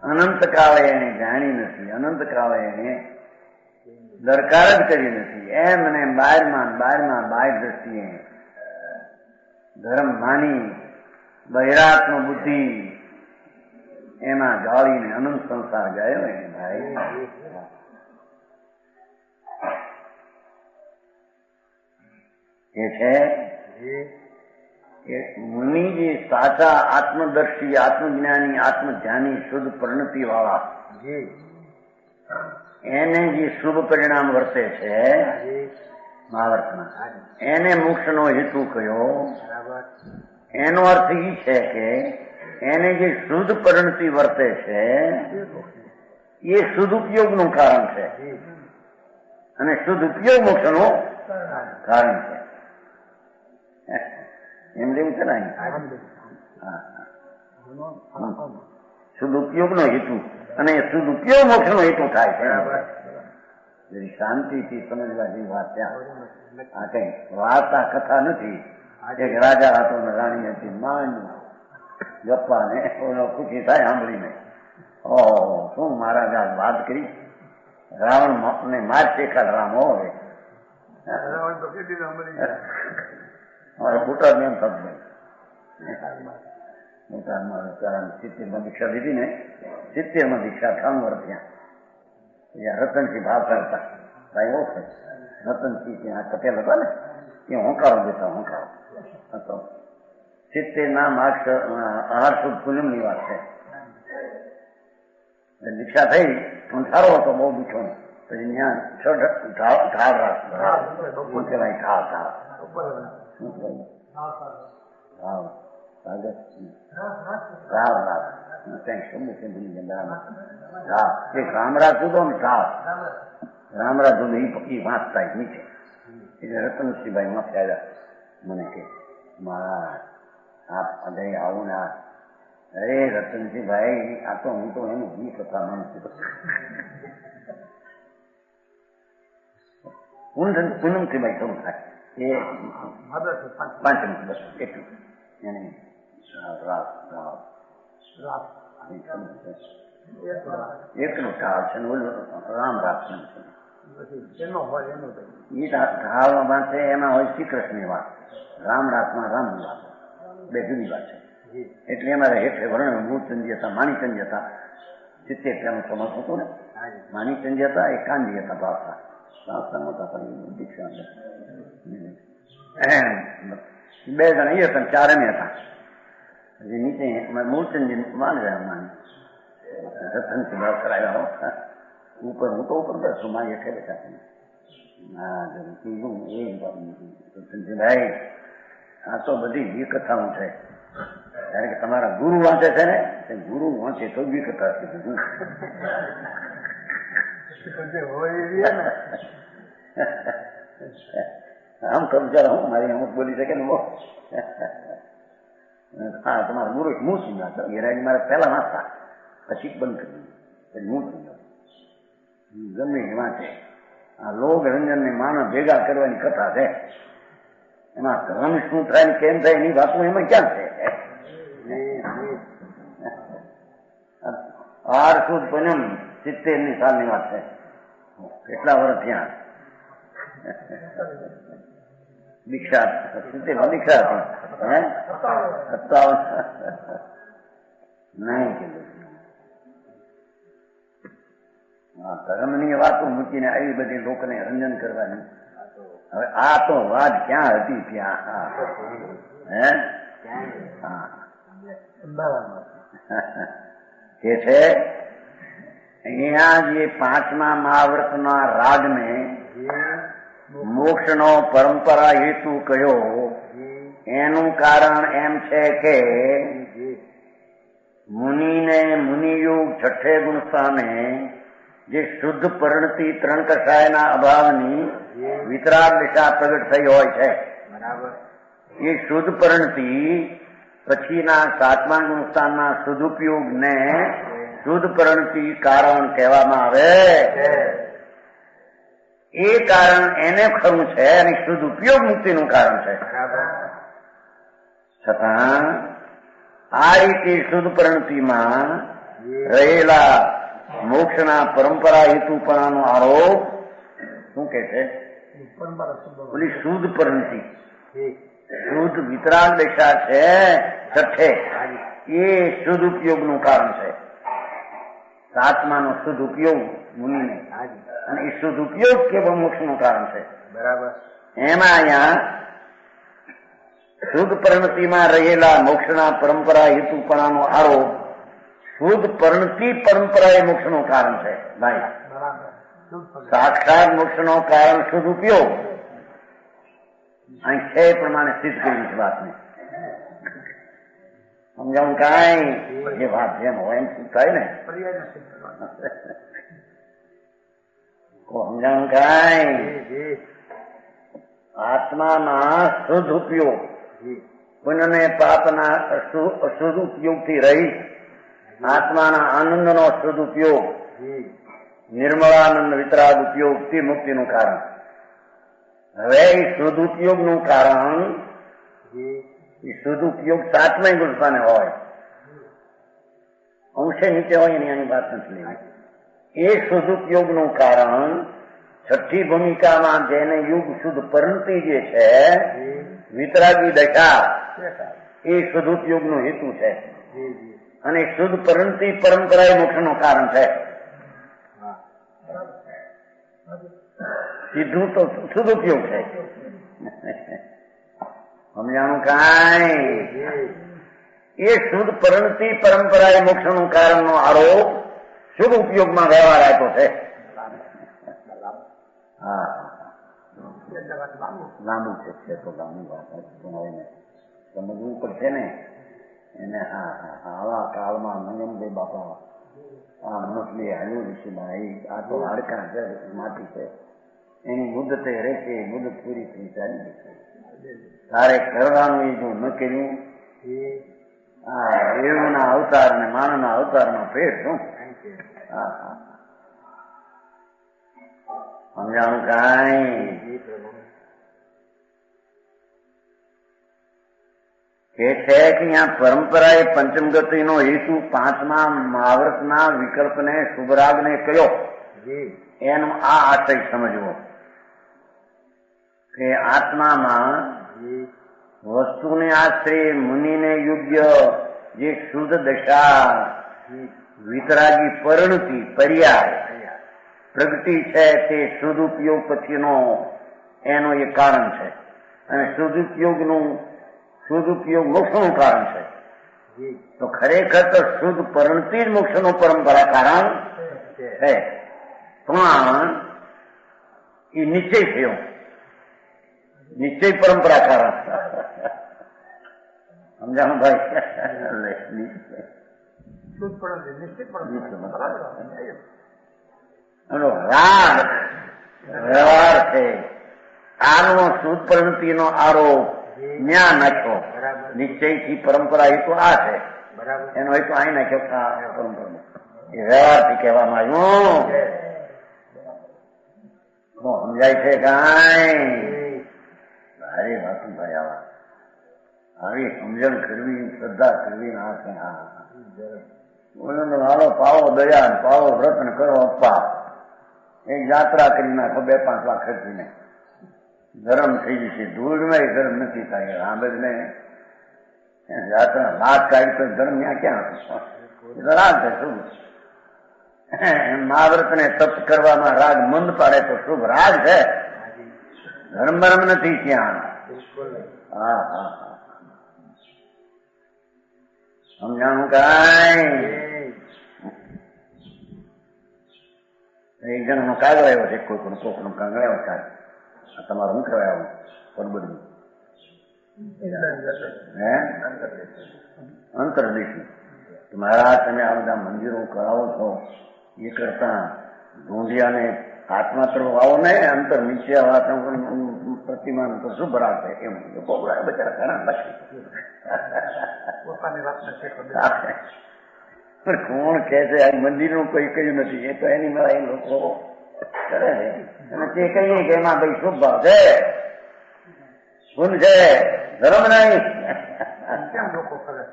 અનંત કાળે એને જાણી નથી, અનંત કાળે એને દરકાર જ કરી નથી. એમને બારમાં બાહ્ય દ્રષ્ટિએ ધર્મ માની બહિરાત્મ બુદ્ધિ એમાં જાળીને અનંત સંસાર ગયો એને ભાઈ. એ છે કે મુનિ જે સાચા આત્મદર્શી, આત્મજ્ઞાની, આત્મધ્યાની શુદ્ધ પરિણતિ વાળા એને જે શુભ પરિણામ વર્તે છે મહાવર્તમાં, એને મોક્ષનો હેતુ કયો. એનો અર્થ એ છે કે એને જે શુદ્ધ પરિણતિ વર્તે છે એ શુદ્ધ ઉપયોગનું કારણ છે અને શુદ્ધ ઉપયોગ મોક્ષનું કારણ છે. એમ જેવું છે ને શુદ્ધ ઉપયોગનો હેતુ અને શુદ્ધ ઉપયોગ મોક્ષનો હેતુ થાય છે. જરી શાંતિથી સમજવા જેવી વાત ત્યાં. આ કઈ વાર્તા કથા નથી. એક રાજા હતો ને રાણી હતી, માંડ ગપ્પા ને ખુશી થાય સાંભળીને. ઓહો, શું મહારાજા વાત કરી, રાવણ ને મારશે કાલ રામ હવે ભૂટાન એમ થતું ભૂટાનમાં 70 દીક્ષા દીધી ને, 70 દીક્ષા 3 વર્ષ ત્યાં રતનસિંહ ભાવ કરતા એવો છે. રતનસિંહ ત્યાં પટેલ હતા ને એ હોંકારો દેતા, હોંકારો હતો. 70 માર્ચ 18 પૂનમ ની વાત છે. દીક્ષા થઈ પણ સારો હતો, બહુ દીક્ષો. પછી ત્યાં ઢાળ રામરાજ જુદો ને ઢાળ રામરાજ જુદો એ વાંચતા નીચે. એટલે રતનસિંહભાઈ માં આવ્યા, મને કે મહારાજ આપ અદય આવું ના. અરે રતનસિંહભાઈ, આ તો હું તો એનું વી કથા માનતું. પૂનમથી ભાઈ શરૂ થાય એ 5 બસ એટલું એને એકનું ઢાળ છે ને ઓલું રામ રાખશે. એ ઢાળમાં બાંધે એમાં હોય શ્રી કૃષ્ણની વાત, રામ રાખમાં રામની વાત, બે જુદી વાત છે. એટલે અમારે હેઠે વર્ણ મૂળચંદી હતા, માણીચંદી હતા. 70 સમજ હતું ને, માણીચંદી હતા, એ કાંદી હતા. ભાવતા મોટા દીક્ષા 2 જણા એ હતા, 4 અમે હતા. હજી નીચે મૂળચંદી માન રહ્યા માની રતનસિંહ ભાવ કરાવ્યા. ઉપર હું તો ઉપર બેસું, મારી હેઠે બેઠા છે. રતનસિંહભાઈ, આ તો બધી વી કથાઓ છે. કારણ કે તમારા ગુરુ વાંચે છે ને, ગુરુ વાંચે તો બી કથા છે. આમ તો બિચારા હું મારી અમુક બોલી શકે ને બહુ. હા, તમારા ગુરુ હું સમજાતો ગેરાજી મારે પહેલા વાંચતા, પછી બંધ કરી પછી હું સમજાતો. ગમે વાંચે. આ લોક રંજન ને માનવ ભેગા કરવાની કથા છે. એમાં ધર્મ શું થાય કેમ થાય એની વાતો એમાં ક્યાં છે? 18 પૂનમ 70 સાલની વાત છે. કેટલા વર્ષ ત્યાં દીક્ષા 70 દીક્ષા હતી. 57 નહીં કીધું. ધર્મની વાતો મૂકીને આવી બધી લોકોને રંજન કરવાની. હવે આ તો વાત ક્યાં હતી ત્યાં. કે છે અહીંયા જે 5મા મહાવ્રતના રાગને મોક્ષનો પરંપરા હેતુ કહ્યો, એનું કારણ એમ છે કે મુનિને મુનિયુગ 6 ગુણ સામે જે શુદ્ધ પરિણતિ 3 કષાયના અભાવની વિતરાગ દિશા પ્રગટ થઈ હોય છે. એ શુદ્ધ પરિણતિ પછીના 7મા ગુણસ્થાનના સદુપયોગને શુદ્ધ પરિણતિ કારણ કહેવામાં આવે. એ કારણ એને ખરું છે અને શુદ્ધ ઉપયોગ મુક્તિનું કારણ છે. છતાં આ રીતે શુદ્ધ પરિણતિમાં રહેલા મોક્ષના પરંપરા હેતુપણાનો આરોપ શું કે છે? બોલી શુદ્ધ પરિણતિ, શુદ્ધ વિતરાગ દશા છે 6, એ શુદ્ધ ઉપયોગનું કારણ છે. 7માનો શુદ્ધ ઉપયોગ મુનિને, અને એ શુદ્ધ ઉપયોગ કેવળ મોક્ષનું કારણ છે. બરાબર. એમાં અહીંયા શુદ્ધ પરિણતિમાં રહેલા મોક્ષના પરંપરા હેતુપણાનો આરોપ શુદ્ધ પરિણતિ પરંપરા એ મોક્ષનું કારણ છે. ભાઈ, સાક્ષાત મોક્ષનો કારણ શુદ્ધ ઉપયોગ અહીં છે પ્રમાણે સિદ્ધ કરી છે વાતને. સમજાવું કાંઈ? જે વાત જેમ હોય એમ શું થાય ને? સમજાવું કાંઈ? આત્માના શુદ્ધ ઉપયોગ, પુણ્યને પાપના અશુદ્ધ ઉપયોગથી રહી આત્માના આનંદનો શુદ્ધ ઉપયોગ, નિર્મળાનંદ વિતરાગ ઉપયોગ તે મુક્તિનું કારણ. હવે એ શુદ્ધ ઉપયોગનું કારણ એ શુદ્ધ ઉપયોગ સાતમય ગુણસ્થાને હોય, અંશે નીચે હોય એની વાત નથી લેવી. એ શુદ્ધ ઉપયોગનું કારણ છઠ્ઠી ભૂમિકામાં જેને યુગ શુદ્ધ પરંતિ જે છે વિતરાગી દશા એ શુદ્ધ ઉપયોગનો હેતુ છે અને શુદ્ધ પરંતિ પરંપરા એ મોક્ષનું કારણ છે. સીધું તો શુદ્ધ ઉપયોગ છે. સમજાણું કાંઈ? એ શુદ્ધ પરંતિ પરંપરા એ મોક્ષનું કારણનો આરોપ શુદ્ધ ઉપયોગમાં વ્યવહાર આપ્યો છે. હા, લાંબુ છે તો લાંબુ વાત સમજવું પડશે ને એને. હા હા, આવા કાળમાં નયનભાઈ બાપા આ મનસલી હાલ્યું ઋષિમાં આ તો હાડકા માટી છે, એની મુદતે રહેશે, મુદત પૂરી થઈ ચાલી જશે. તારે કરવાનું એ જો ન કર્યું હા દેવના અવતાર ને માનવના અવતારમાં ફેર શું? હા હા, સમજાણું કાંઈ? કે છે કે અહીંયા પરંપરા એ પંચમ ગતિનો હેતુ પાંચમા મહાવ્રતના વિકલ્પને શુભરાગને કયો એનો આ આશય સમજવો કે આત્મામાં વસ્તુને આશ્રય મુનિને યોગ્ય જે શુદ્ધ દશા વિતરાગી પરિણતિ પર્યાય પ્રગતિ છે તે શુદ્ધ ઉપયોગ પછીનો એનો એ કારણ છે અને શુદ્ધ ઉપયોગ મોક્ષનું કારણ છે. તો ખરેખર તો શુદ્ધ પરિણતિ જ મોક્ષનું પરંપરા કારણ છે, પણ એ નિશ્ચય થયો, નિશ્ચય પરંપરા કારણ. સમજાણું ભાઈ? રાગ વ્યવહાર છે આનો શુદ્ધ પરિણતિ નો આરોપ ન્યા નાખ્યો. નિશ્ચયથી પરંપરા હેતુ આ છે, એનો હેતુ અહીં નાખ્યો પરંપરા એ વ્યવહારથી કહેવામાં આવ્યું. સમજાય છે કાંઈ? ભારે વાતું ભાઈ આવા આવી સમજણ કરવી, શ્રદ્ધા કરવી. હાલો પાવો દયા, પાવો વ્રત ને કરો અપ્પા. એક યાત્રા કરી નાખો 2-5 લાખ ખર્ચીને, ગરમ થઈ જશે. ધૂળમાં ગરમ નથી થાય. આંબેજ ને યાત્રા લાખ કાઢી તો ગરમ ત્યાં ક્યાં રાગ છે શુભ. મહાવ્રત ને તપ કરવામાં રાગ મંદ પાડે તો શુભ રાગ છે, ધર્મ બરમ નથી ત્યાં. હા હા હા, સમજાણું કાંઈ? એક જણનો કાગળ આવ્યો છે, કોઈ પણ કોકનો કાગળ આવ્યો કાગળ. તમારું શું કહેવાય આવું પરબડનું? અંતરદેશી. મહારાજ તમે આ બધા મંદિરો કરાવો છો એ કરતા ઢૂંઢિયાને આત્મા તરફ આવો ને, અંતર નીચે પ્રતિમાન તો શુભ રાખે એમ બોલાય બચારા ઘણા લખી. કોણ કે છે આ મંદિરનું કોઈ કહ્યું નથી, એ તો એની મારા એ લોકો કરે છે. અને તે કહીએ કે એમાં ભાઈ શુભ ભાવ છે, ગુણ છે, ધર્મ નહીં. લોકો કરે છે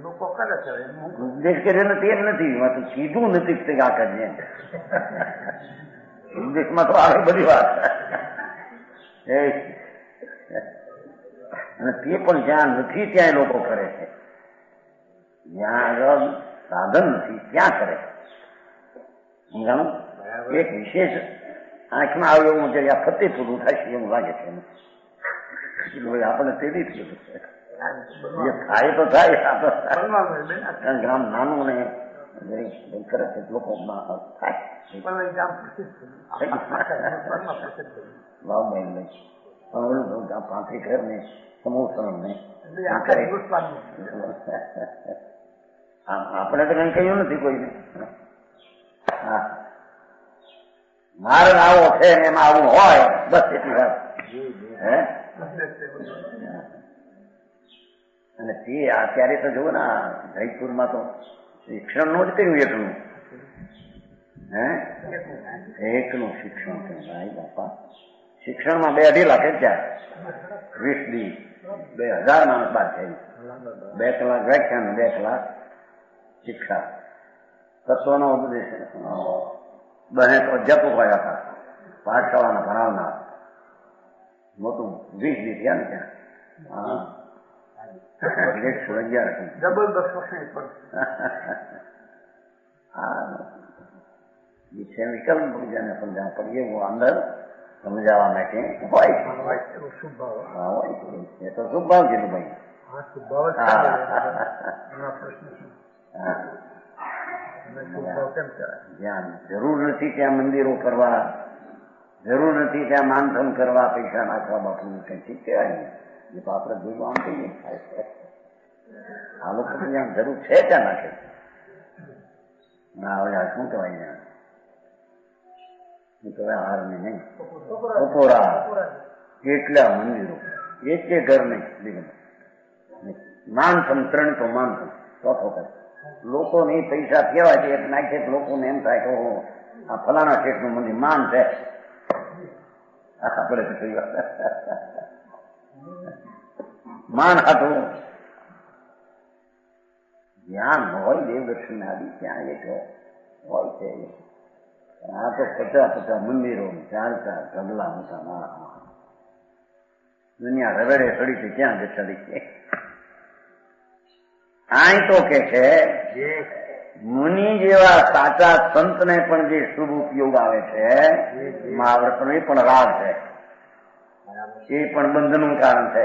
લોકો કરે છે, ઉપદેશ કર્યો નથી એમ નથી, કીધું નથી આ કરીએ. ઉપદેશમાં તો આવે બધી વાત. અને તે પણ જ્યાં નથી ત્યાં લોકો કરે છે, જ્યાં આગળ સાધન નથી ત્યાં કરે. સમજાણું? એક વિશેષ આંખમાં આવ્યો એવું છે, આ ફતેપુરું થાય એવું લાગે છે. આપણે તેવી થયું છે, થાય તો થાય. ગામ નાનું ને કરે છે, લોકો થાય વાવભાઈ નહીં પણ ઓલું 35 ઘર ને સમૂહ ને આપણે તો કઈ કહ્યું નથી કોઈને. હા, માર્ગ આવો છે ને એમાં આવું હોય બસ એટલી વાત. અને તે અત્યારે તો જુઓ ને જયપુરમાં તો શિક્ષણ નું જ કર્યું એટલું હે એકનું શિક્ષણ ભાઈ બાપા. શિક્ષણમાં 2-2.5 લાખ ત્યાં 20 દી 2000 માણસ બાદ થઈ. 2 કલાક વ્યાખ્યાન, 2 કલાક શિક્ષા, તત્વનો ઉપદેશ. બને તો જપો ગયા હતા પાઠશાળાના ભણાવનાર. મોટું 20 દી થયા ને ત્યાં. હા 111 વિષય વિકલ્પ બીજાને સમજાવવા પડીએ. હું અંદર સમજાવવા માટે હોય એ તો શુભભાવ કીધું ભાઈ. જ્યાં જરૂર નથી ત્યાં મંદિરો કરવા, જરૂર નથી ત્યાં માનધન કરવા, પૈસા નાખવા, બાપુ કઈ ઠીક કહેવાય ને. એ તો આપણે જોયું આમ કહીએ. આ લોકો જ્યાં જરૂર છે ત્યાં નાખે. ના હવે આ શું કહેવાય ત્યાં હાર નહીં બપોરા કેટલા મંદિરો, એક ઘર નહીં. માનસમ 3 તો માનસમ ચોથો કરે. લોકોને પૈસા કહેવાય છે એક નાખે, લોકોને એમ થાય કે આ ફલાણા શેઠનું મંદિર માન છે. આપણે તો કહી વાત માન હતું. જ્યાં હોય દેવદર્શન આદિ ત્યાં એક હોય છે. આ તો 50 મંદિરો, 4 ઢગલા મોટા. દુનિયા રવેડે ચડી છે ક્યાં જ ચડી છે. આ તો કે છે મુનિ જેવા સાચા સંતને પણ જે શુભ ઉપયોગ આવે છે મહાવ્રતનો, એ પણ રાગ છે, એ પણ બંધનનું કારણ છે.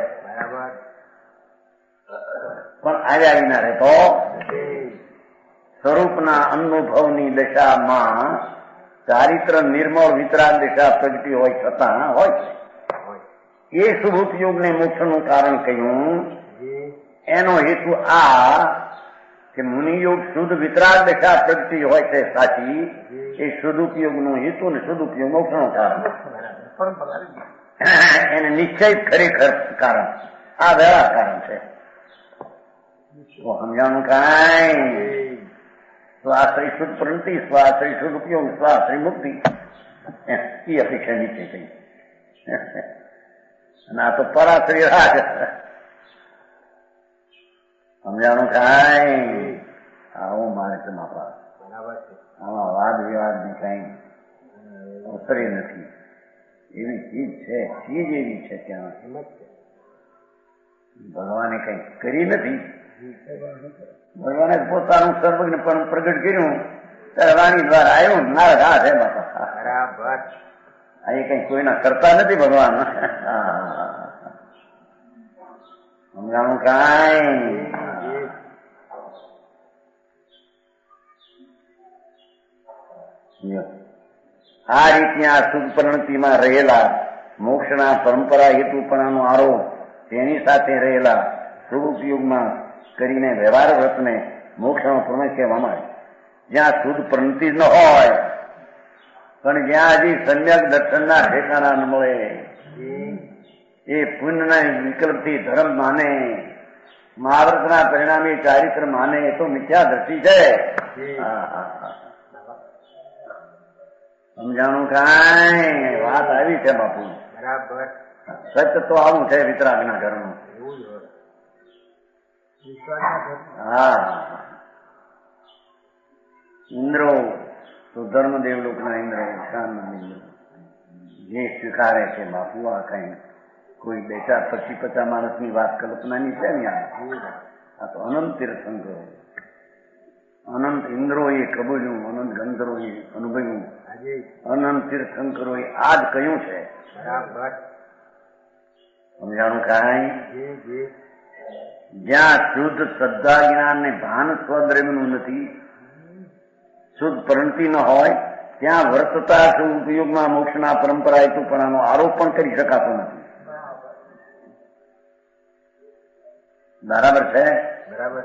પણ આવ્યા વિના રહેતો સ્વરૂપના અનુભવની દશામાં ચારિત્ર નિર્મળ વિતરાગ દિશા પ્રગટી હોય છતાં હોય છે. એ શુભ ઉપયોગને મોક્ષનું કારણ કહ્યું. એનો હેતુ આ કે મુનિયોગ શુદ્ધ વિતરાગ દિશા પ્રગટી હોય છે સાચી. એ શુદ્ધ ઉપયોગનો હેતુ ને શુદ્ધ ઉપયોગ મોક્ષનું કારણ. એને નિશ્ચય ખરેખર કારણ આ વેળા કારણ છે. સમજાણું કાંઈ સ્વાશ્રય શુદ્ધ પ્રવૃત્તિ, સ્વાશ્રય શુદ્ધ ઉપયોગ, સ્વાશ્રય મુક્તિ, એ અપેક્ષા નીચે થઈ. અને આ તો પરાશ્રય રાગ. સમજાણું કાંઈ આવું મારે છે માપા. આમાં વાદ વિવાદ ને કઈ અસરે નથી. એવી ચીજ છે, ચીજ એવી છે ત્યાં. ભગવાને કઈ કરી નથી. ભગવાને પોતાનું સર્વજ્ઞ પણ પ્રગટ કર્યું ત્યારે વાણી દ્વારા આવ્યું. નારદ આ છે બાપા બરાબર. આ એ કઈ કોઈના કરતા નથી ભગવાન. સમજાણું કાંઈ. આ રીતની આ શુદ્ધ પરિણતિમાં રહેલા મોક્ષના પરંપરા હેતુપણાનો આરોપ તેની સાથે રહેલા શુભ ઉપયોગમાં કરીને વ્યવહાર વ્રતને મોક્ષનો પ્રમેય કહેવામાં આવે. જ્યાં શુદ્ધ પરિણતિ ન હોય પણ જ્યાં હજી સમ્યક દર્શનના ઠેકાણા ન મળે, એ પુણ્યના વિકલ્પથી ધર્મ માને, મહાવ્રતના પરિણામે ચારિત્ર માને, એ તો મિથ્યા દ્રષ્ટિ છે. સમજાણું કાંઈ વાત આવી છે બાપુ. બરાબર. સત્ય તો આવું છે વિતરાગના ઘરનું. હા ઇન્દ્રો તો ધર્મદેવ લોકના ઇન્દ્રો, શાનના જે સ્વીકારે છે બાપુ. આ કઈ કોઈ 2-4 25-50 માણસની વાત કલ્પનાની છે ને. આ તો અનંત તીર્થંકરો, અનંત ઇન્દ્રોએ કબૂલ્યું, અનંત ગંધર્વોએ અનુભવ્યું, અનંત તીર્થંકરોએ આ જ કહ્યું છે. સમજાણું કાંઈ. જ્યાં શુદ્ધ શ્રદ્ધા જ્ઞાન ને ભાન સ્વદ્રવ્યનું નથી, શુદ્ધ પરિણતિ ન હોય, ત્યાં વર્તતા ઉપયોગમાં મોક્ષના પરંપરા હેતુપણાનો આરોપ પણ કરી શકાતો નથી. બરાબર છે. બરાબર.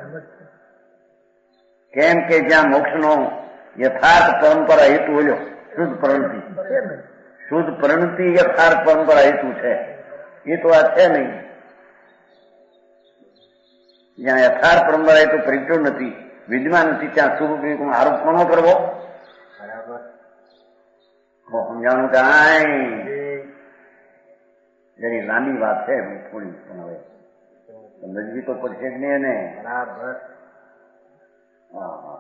કેમ કે જ્યાં મોક્ષનો યથાર્થ પરંપરા હેતુ હોય શુદ્ધ પરિણતિ, શુદ્ધ પરિણતિ યથાર્થ પરંપરા હેતુ છે. એ તો આ છે નહીં. જ્યાં યથાર્થ પરંપરા હેતુ પરિચય નથી, વિદ્યમાન નથી, ત્યાં શુભ ઉપયોગનો આરોપ કોનો કરવો? બરાબર. સમજાણું કાંઈ જેની લાંબી વાત છે થોડી પણ હવે સમજવી તો પડશે જ નહીં ને. બરાબર. હા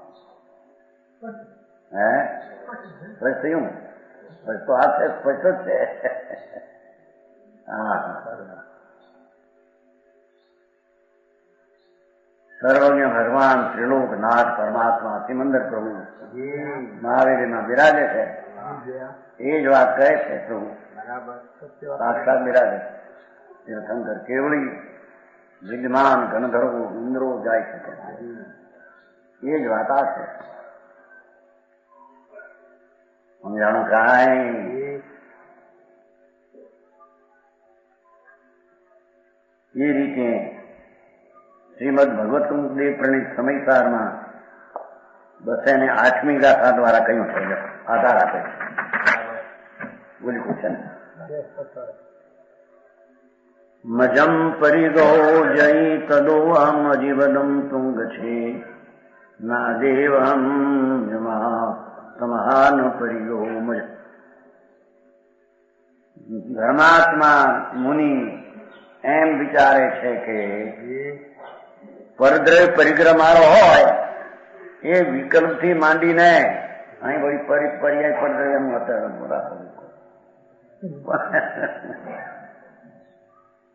હે બસ થયું બસ તો આ છે સ્પષ્ટ જ છે. હા સર્વજ્ઞ ભગવાન ત્રિલોકનાથ પરમાત્મા સિમંદર પ્રભુ મહાવીરમાં બિરાજે છે. એ જ વાત કહે છે પ્રભુ સાક્ષાત બિરાજે તીર્થંકર કેવળી વિદ્યમાન ગણધર્વો ઇન્દ્રો જાય છે. એ જ વાત આ છે. સમજાણું કાંઈ એ રીતે શ્રીમદ ભગવત દેવ પ્રણીત સમયસારમાં 208મી ગાથા દ્વારા કયું છે આધાર આપે છે. બોલ્યું છે મજમ પરિગો જય તદો અહમ જીવનમ તુંગ છે ના દેવમ સમાન પરિગો મજ. ધર્માત્મા મુનિ એમ વિચારે છે કે પરદ્રવ્ય પરિગ્રહ મારો હોય એ વિકલ્પથી માંડીને અહીં વળી પર્યાય પરદ્રવ્યનું અત્યારે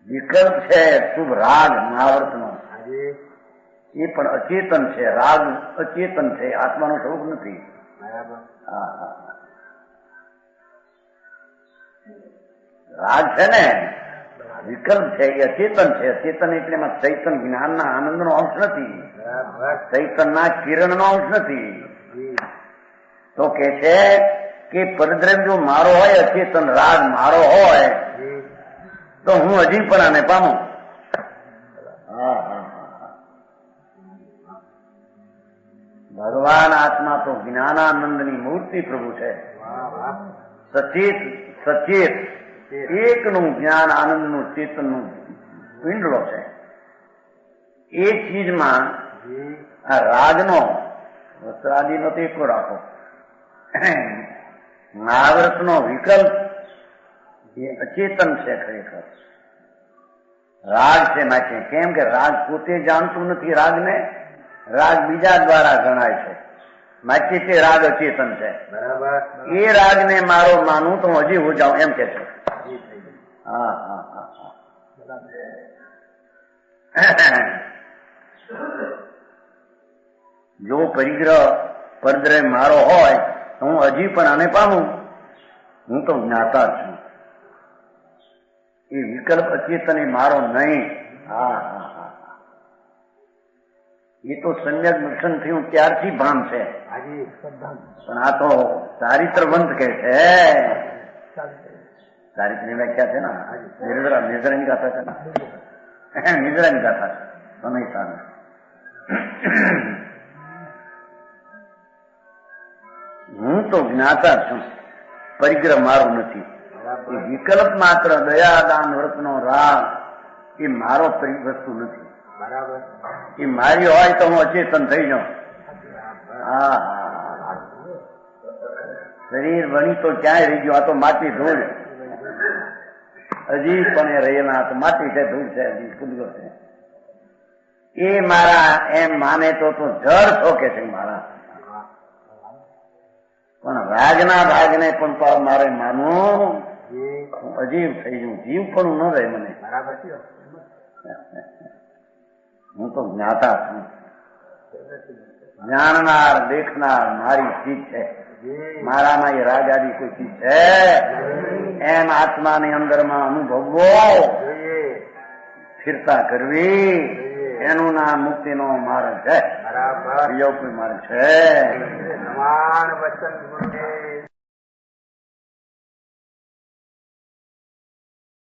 વિકલ્પ છે શુભ રાગ મહાવર્તનો એ પણ અચેતન છે. રાગ અચેતન છે, આત્માનું સ્વરૂપ નથી. હા હા રાગ છે ને વિકલ્પ છે એ અચેતન છે. અચેતન એટલે એમાં ચૈતન જ્ઞાનના આનંદનો અંશ નથી, ચૈતનના કિરણનો અંશ નથી. તો કે છે કે પરદ્રવ્ય જો મારો હોય, અચેતન રાગ મારો હોય તો હું હજી પણ આને પામું. ભગવાન આત્મા તો જ્ઞાનાનંદની મૂર્તિ પ્રભુ છે. સચેત સચેત એકનું જ્ઞાન આનંદનું ચેતનનું પિંડલો છે. એ ચીજમાં આ રાજનો વસ્ત્રાદિનો ટેકો રાખો, મહાવ્રતનો વિકલ્પ એ અચેતન છે. ખરેખર રાગ છે માટે કેમ કે રાગ પોતે જાણતું નથી રાગને, રાગ બીજા દ્વારા ગણાય છે માટે તે રાગ અચેતન છે. એ રાગને મારો માનું તો હજી હું જાઉં એમ કે છે. હા હા હા જો પરિગ્રહ પરદ્રવ્ય મારો હોય તો હું હજી પણ આને પામું. હું તો જ્ઞાતા છું. એ વિકલ્પ અચેતન એ મારો નહીં. હા હા હા એ તો સમ્યક દર્શન થયું ત્યારથી ભાન છે. પણ આ તો ચારિત્રવંત કે છે. ચારિત્રની વ્યાખ્યા છે ને નિર્જરાની ગાથા છે ને નિર્જરાની ગાથા છે સમયસાર. હું તો જ્ઞાતા છું, પરિગ્રહ મારો નથી. એ વિકલ્પ માત્ર દયાદાન વ્રતનો રાગ એ મારો વસ્તુ નથી. એ મારી હોય તો હું અચેતન થઈ જાઉં. હા હા શરીર વણી તો ક્યાંય રહી ગયું. આ તો માટી ધૂળ હજી પણ એ રહેલા તો માટી છે, ધૂળ છે, હજી કુદગો છે. એ મારા એમ માને તો જળ શોકે છે મારા. પણ રાગના ભાગને પણ મારે માનવું અજીવ થઈ ગયું. જીવ પણ ન રહે મને. હું તો જ્ઞાતા છું. જાણનાર દેખનાર મારી ચીજ છે. મારામાં એ રાગ આદિ કોઈ ચીજ છે એમ આત્માની અંદરમાં અનુભવવો, સ્થિરતા કરવી, એનું નામ મુક્તિનો માર્ગ છે. બીજો કોઈ માર્ગ છે?